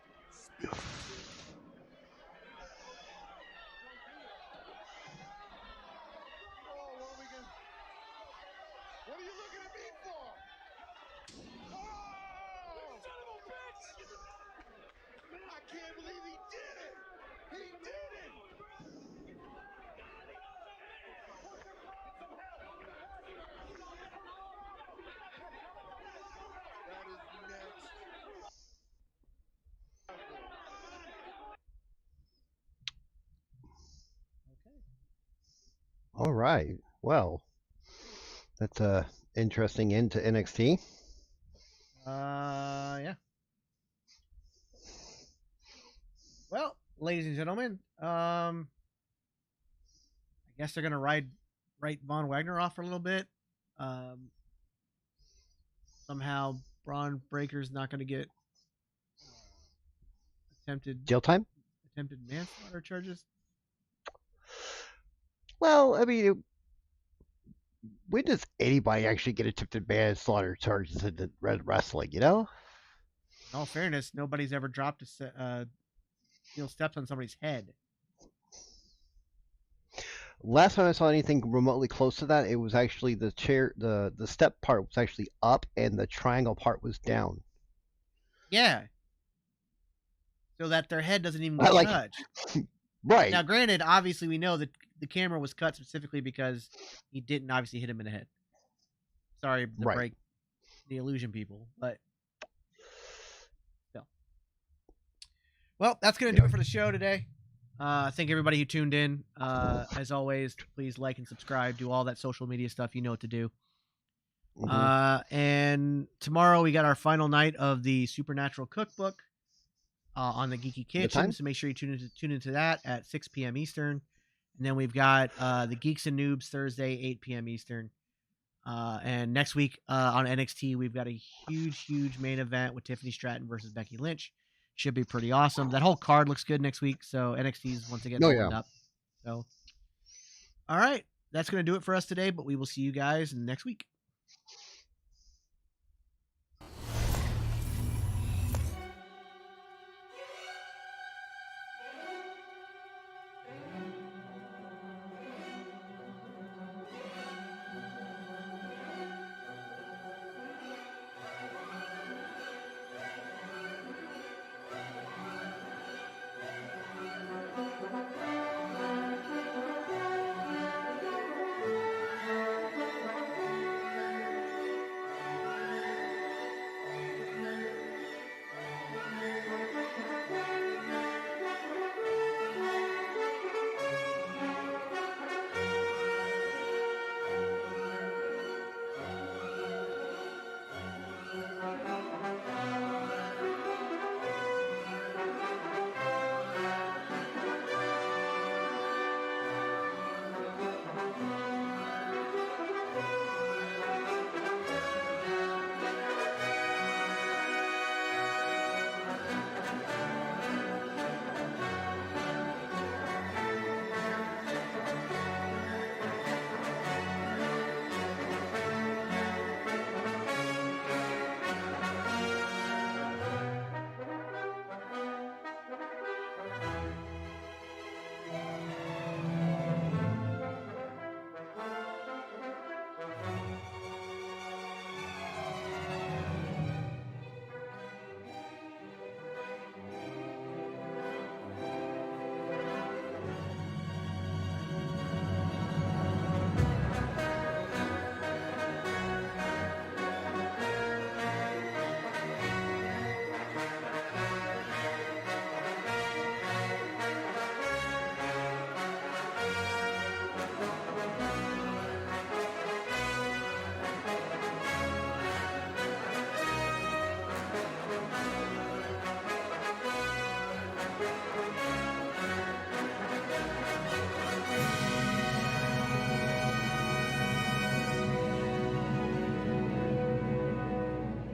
What are you looking at me for? Oh! Son of a bitch! I can't believe he did it! He did it! That is next. All right. Well, that's a interesting end to NXT. Yeah. Well, ladies and gentlemen, I guess they're gonna write Von Wagner off for a little bit. Somehow Braun Breaker's not gonna get attempted manslaughter charges. Well, I mean, when does anybody actually get attempted manslaughter charges in Red Wrestling? You know. In all fairness, nobody's ever dropped steel steps on somebody's head. Last time I saw anything remotely close to that, it was actually the chair. The step part was actually up, and the triangle part was down. Yeah. So that their head doesn't even get touched. Right. Now, granted, obviously we know that the camera was cut specifically because he didn't obviously hit him in the head. Sorry to break the illusion, people, but still. Well, that's going to do it for the show today. Thank everybody who tuned in. As always, please like and subscribe. Do all that social media stuff. You know what to do. And tomorrow we got our final night of the Supernatural Cookbook on the Geeky Kitchen. So make sure you tune into that at 6 p.m. Eastern. And then we've got the Geeks and Noobs Thursday, 8 p.m. Eastern. And next week on NXT, we've got a huge main event with Tiffany Stratton versus Becky Lynch. Should be pretty awesome. That whole card looks good next week. So NXT's once again opened up. So, all right. That's going to do it for us today, but we will see you guys next week.